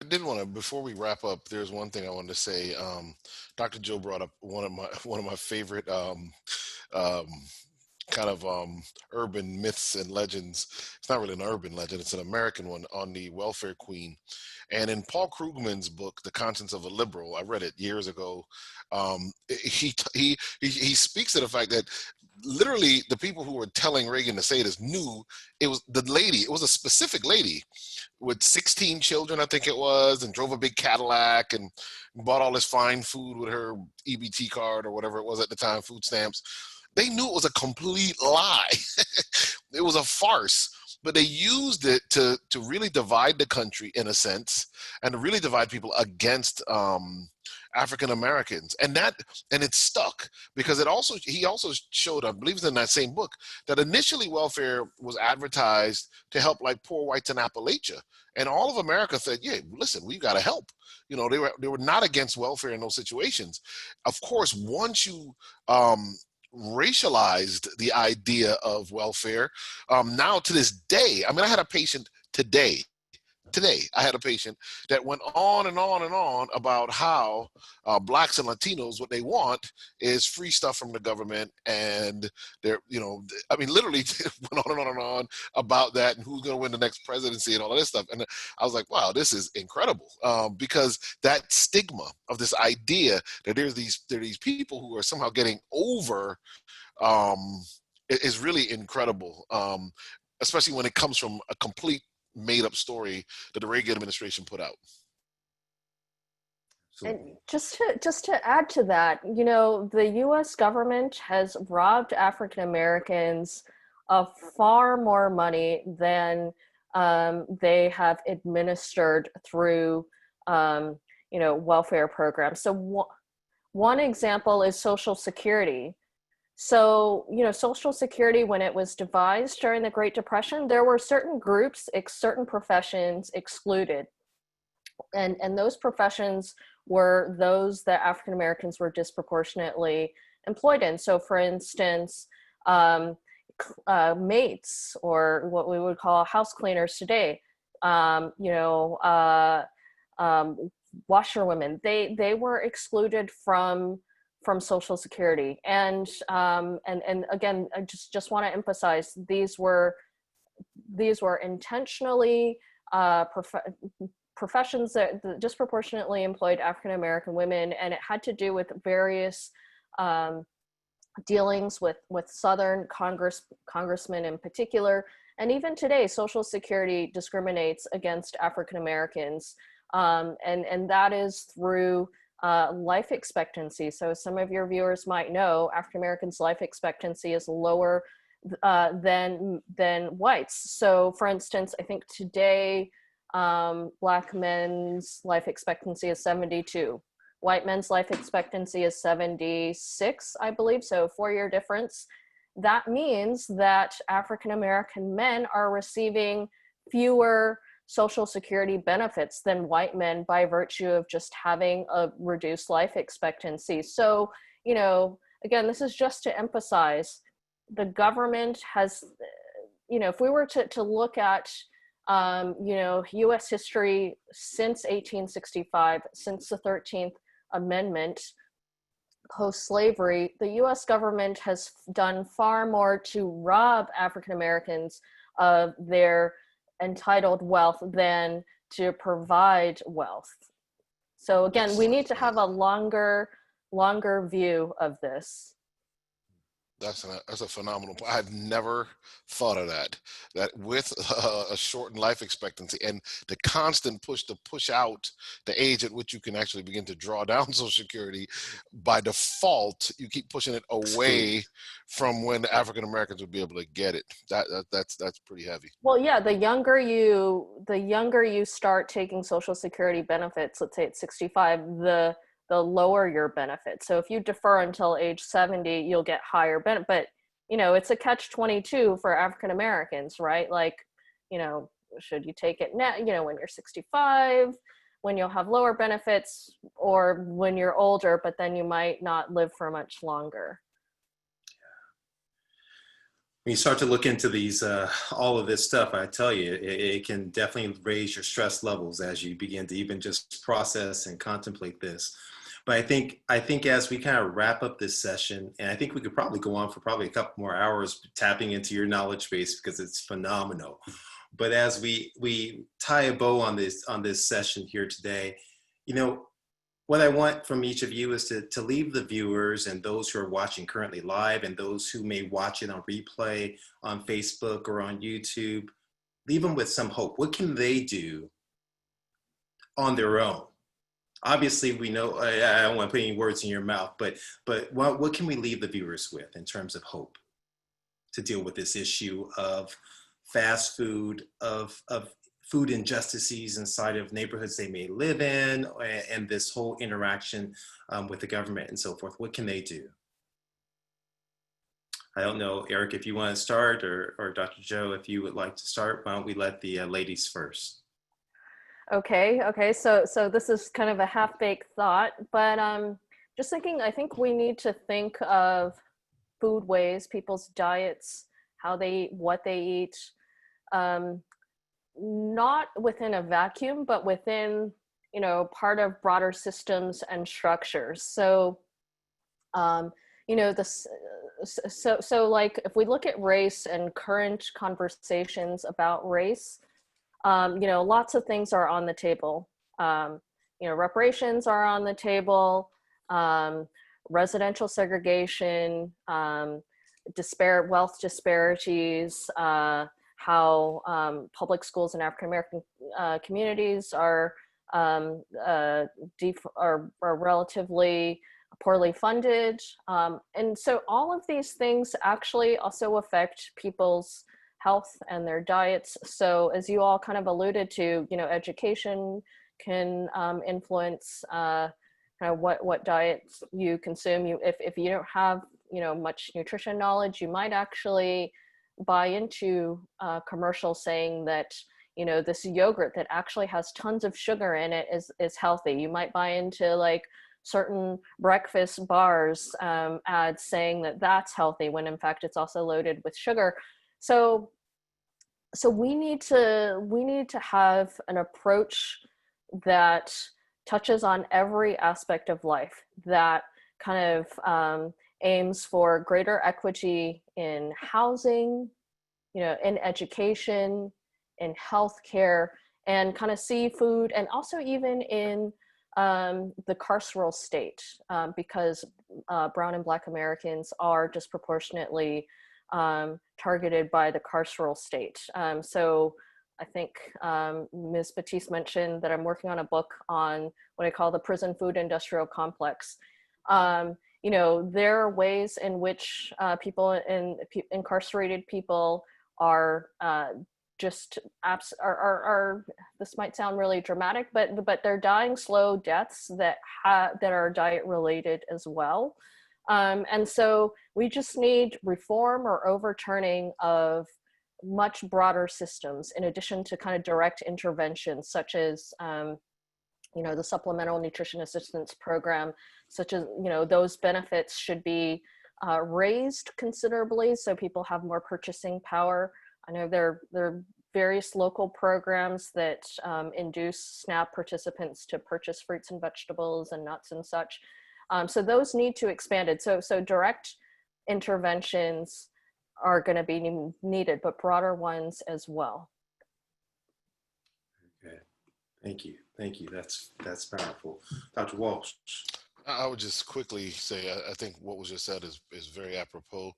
I did want to, before we wrap up, there's one thing I wanted to say. Dr. Joe brought up one of my favorite kind of urban myths and legends. It's not really an urban legend; it's an American one on the welfare queen. And in Paul Krugman's book, The Conscience of a Liberal, I read it years ago. He speaks to the fact that literally the people who were telling Reagan to say this knew it was the lady. It was a specific lady with 16 children, I think it was, and drove a big Cadillac and bought all this fine food with her EBT card or whatever it was at the time, food stamps. They knew it was a complete lie. It was a farce, but they used it to really divide the country in a sense, and to really divide people against African Americans, and it stuck because he also showed, I believe it's in that same book, that initially welfare was advertised to help like poor whites in Appalachia, and all of America said, yeah, listen, we got to help. You know, they were not against welfare in those situations. Of course, once you racialized the idea of welfare, now to this day, I mean, I had a patient today I had a patient that went on and on and on about how blacks and Latinos, what they want is free stuff from the government, and they're, you know, I mean, literally went on and on and on about that and who's going to win the next presidency and all of this stuff. And I was like, wow, this is incredible, because that stigma of this idea that there are these people who are somehow getting over is really incredible, especially when it comes from a complete made-up story that the Reagan administration put out. And just to add to that, you know, the U.S. government has robbed African Americans of far more money than they have administered through, you know, welfare programs. So one example is Social Security. So, you know, Social Security, when it was devised during the Great Depression, there were certain groups, certain professions excluded. And those professions were those that African Americans were disproportionately employed in. So, for instance, maids, or what we would call house cleaners today, you know, washerwomen, they were excluded from Social Security. And again, I just want to emphasize, these were intentionally professions that disproportionately employed African American women, and it had to do with various dealings with Southern congressmen in particular. And even today, Social Security discriminates against African Americans, and that is through life expectancy. So some of your viewers might know African Americans' life expectancy is lower than whites. So for instance, I think today Black men's life expectancy is 72. White men's life expectancy is 76, I believe, so 4-year difference. That means that African American men are receiving fewer Social Security benefits than white men by virtue of just having a reduced life expectancy. So, you know, again, this is just to emphasize the government has, you know, if we were to look at, you know, US history since 1865, since the 13th Amendment, post-slavery, the US government has done far more to rob African Americans of their entitled wealth than to provide wealth. So again, we need to have a longer view of this. That's a phenomenal point. I had never thought of that. That with a shortened life expectancy and the constant push to push out the age at which you can actually begin to draw down Social Security, by default, you keep pushing it away from when African Americans would be able to get it. That's pretty heavy. Well, yeah, the younger you start taking Social Security benefits, let's say at 65, the lower your benefits. So if you defer until age 70, you'll get higher benefit. But, you know, it's a catch-22 for African Americans, right? Like, you know, should you take it now, you know, when you're 65, when you'll have lower benefits, or when you're older, but then you might not live for much longer. When you start to look into these, all of this stuff, I tell you, it can definitely raise your stress levels as you begin to even just process and contemplate this. But I think as we kind of wrap up this session, and I think we could probably go on for probably a couple more hours tapping into your knowledge base because it's phenomenal. But as we tie a bow on this session here today, you know, what I want from each of you is to leave the viewers and those who are watching currently live and those who may watch it on replay on Facebook or on YouTube, leave them with some hope. What can they do on their own? Obviously, we know, I don't want to put any words in your mouth, but what can we leave the viewers with in terms of hope to deal with this issue of fast food, of food injustices inside of neighborhoods they may live in, and this whole interaction with the government and so forth? What can they do? I don't know, Eric, if you want to start, or Dr. Joe, if you would like to start. Why don't we let the ladies first? Okay. So this is kind of a half-baked thought, but just thinking, I think we need to think of foodways, people's diets, how they eat, what they eat, not within a vacuum, but within, you know, part of broader systems and structures. So, you know, this, so like if we look at race and current conversations about race, you know, lots of things are on the table. You know, reparations are on the table, residential segregation, wealth disparities, how public schools in African American communities are relatively poorly funded. And so all of these things actually also affect people's health and their diets. So as you all kind of alluded to, you know, education can influence kind of what diets you consume. If you don't have, you know, much nutrition knowledge, you might actually buy into commercials saying that, you know, this yogurt that actually has tons of sugar in it is healthy. You might buy into like certain breakfast bars ads saying that that's healthy when in fact it's also loaded with sugar. So so we need to have an approach that touches on every aspect of life, that kind of aims for greater equity in housing, in education, in healthcare, and kind of see food, and also even in the carceral state, because brown and Black Americans are disproportionately targeted by the carceral state. So I think Ms. Batiste mentioned that I'm working on a book on what I call the prison food industrial complex. There are ways in which incarcerated people are this might sound really dramatic, but they're dying slow deaths that are diet related as well. And so we just need reform or overturning of much broader systems, in addition to kind of direct interventions, such as the supplemental nutrition assistance program, such as those benefits should be raised considerably so people have more purchasing power. I know there are various local programs that induce SNAP participants to purchase fruits and vegetables and nuts and such. So those need to expanded. So direct interventions are going to be needed, but broader ones as well. Okay, thank you. That's powerful, Dr. Walsh. I would just quickly say, I think what was just said is very apropos.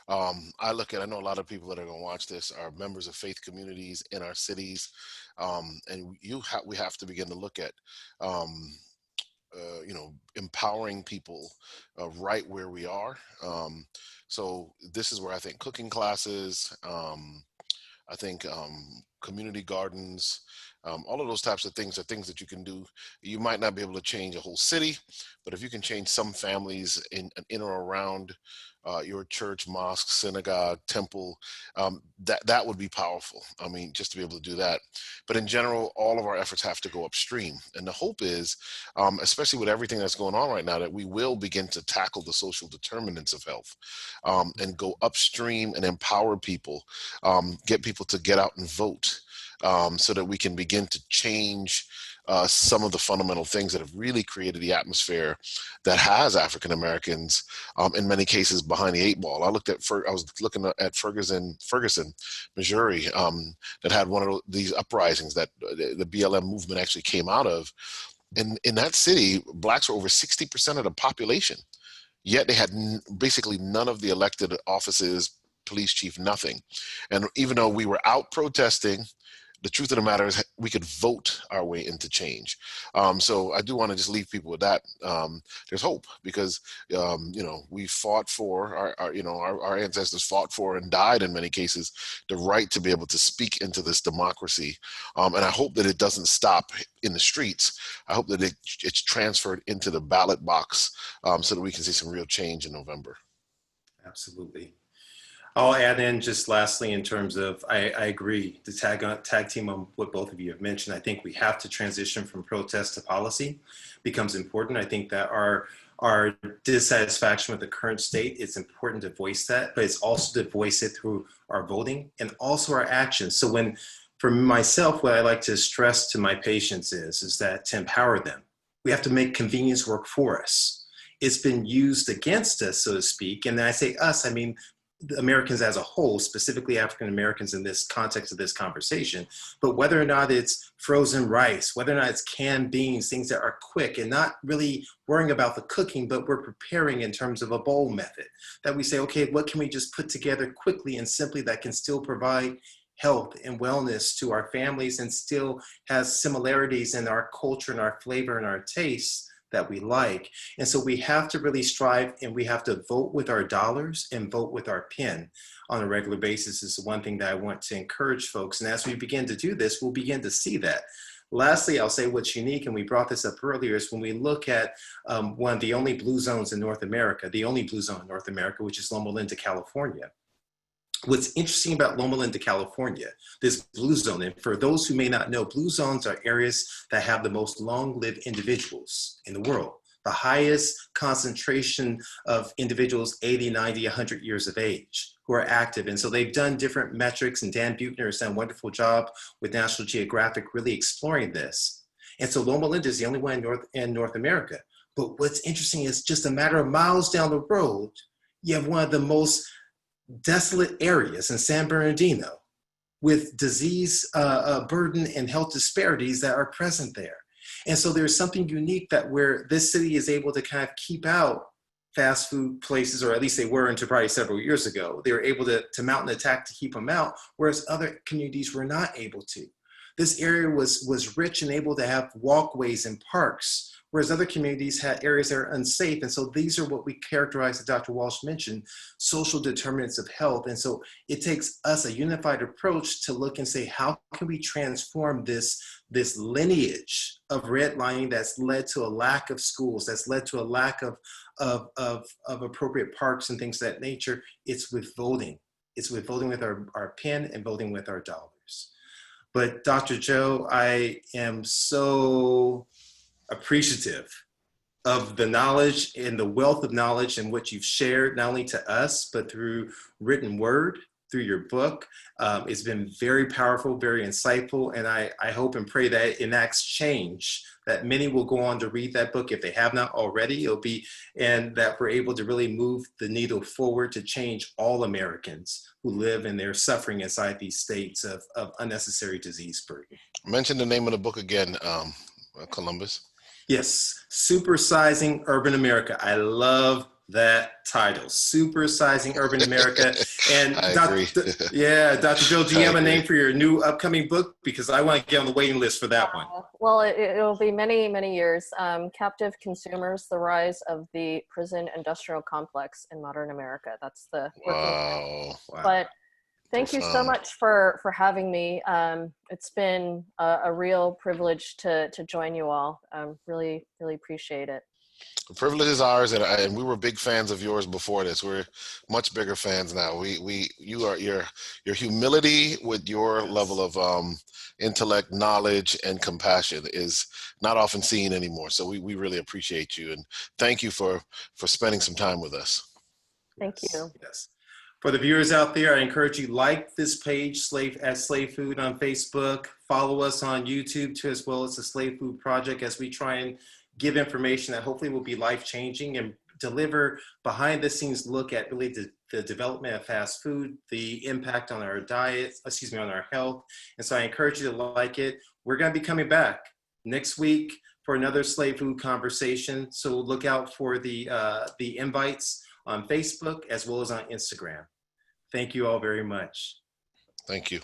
I know a lot of people that are going to watch this are members of faith communities in our cities, and we have to begin to look at, empowering people right where we are. So this is where I think cooking classes, I think community gardens, all of those types of things are things that you can do. You might not be able to change a whole city, but if you can change some families in or around your church, mosque, synagogue, temple, that would be powerful. I mean, just to be able to do that. But in general, all of our efforts have to go upstream. And the hope is, especially with everything that's going on right now, that we will begin to tackle the social determinants of health and go upstream and empower people, get people to get out and vote, so that we can begin to change some of the fundamental things that have really created the atmosphere that has African Americans, in many cases, behind the eight ball. I was looking at Ferguson, Missouri, that had one of these uprisings that the BLM movement actually came out of. And in that city, Blacks were over 60% of the population, yet they had basically none of the elected offices, police chief, nothing. And even though we were out protesting, the truth of the matter is we could vote our way into change. So I do want to just leave people with that. There's hope because, we fought for our ancestors fought for and died in many cases, the right to be able to speak into this democracy. And I hope that it doesn't stop in the streets. I hope that it's transferred into the ballot box, so that we can see some real change in November. Absolutely. I'll add in just lastly in terms of, I agree, the tag team on what both of you have mentioned. I think we have to transition from protest to policy becomes important. I think that our dissatisfaction with the current state, it's important to voice that, but it's also to voice it through our voting and also our actions. So for myself, what I like to stress to my patients is that to empower them, we have to make convenience work for us. It's been used against us, so to speak. And then I say us, I mean, Americans as a whole, specifically African Americans in this context of this conversation, but whether or not it's frozen rice, whether or not it's canned beans, things that are quick and not really worrying about the cooking, but we're preparing in terms of a bowl method that we say, okay, what can we just put together quickly and simply that can still provide health and wellness to our families and still has similarities in our culture and our flavor and our taste that we like. And so we have to really strive and we have to vote with our dollars and vote with our pen on a regular basis is the one thing that I want to encourage folks. And as we begin to do this, we'll begin to see that. Lastly, I'll say what's unique, and we brought this up earlier, is when we look at one of the only blue zones in North America, which is Loma Linda, California. What's interesting about Loma Linda, California, this blue zone, and for those who may not know, blue zones are areas that have the most long-lived individuals in the world, the highest concentration of individuals 80, 90, 100 years of age, who are active. And so they've done different metrics, and Dan Buettner has done a wonderful job with National Geographic really exploring this. And so Loma Linda is the only one in North America. But what's interesting is just a matter of miles down the road, you have one of the most desolate areas in San Bernardino with disease burden and health disparities that are present there. And so there's something unique that where this city is able to kind of keep out fast food places, or at least they were until probably several years ago. They were able to mount an attack to keep them out, whereas other communities were not able to. This area was rich and able to have walkways and parks, whereas other communities had areas that are unsafe. And so these are what we characterize, as Dr. Walsh mentioned, social determinants of health. And so it takes us a unified approach to look and say, how can we transform this lineage of redlining that's led to a lack of schools, that's led to a lack of appropriate parks and things of that nature? It's with voting. It's with voting with our pen and voting with our dollars. But Dr. Jou, I am so appreciative of the knowledge and the wealth of knowledge and what you've shared, not only to us, but through written word, through your book. It's been very powerful, very insightful, and I hope and pray that it enacts change, that many will go on to read that book if they have not already. And that we're able to really move the needle forward to change all Americans who live and they're suffering inside these states of unnecessary disease burden. Mention the name of the book again, Columbus. Yes, Supersizing Urban America. I love that title, Supersizing Urban America. And Dr. Jou, do you have a name for your new upcoming book? Because I want to get on the waiting list for that one. Well, it'll be many, many years. Captive Consumers, The Rise of the Prison Industrial Complex in Modern America. That's the working title. But thank you so much for having me. It's been a real privilege to join you all. Really, really appreciate it. The privilege is ours, and we were big fans of yours before this. We're much bigger fans now. Your humility with your level of intellect, knowledge, and compassion is not often seen anymore. So we really appreciate you, and thank you for spending some time with us. Thank you. Yes. For the viewers out there, I encourage you, like this page, Slave Food on Facebook. Follow us on YouTube too, as well as the Slave Food Project, as we try and give information that hopefully will be life-changing and deliver behind-the-scenes look at really the development of fast food, the impact on our diet, on our health. And so I encourage you to like it. We're going to be coming back next week for another slave food conversation. So look out for the invites on Facebook as well as on Instagram. Thank you all very much. Thank you.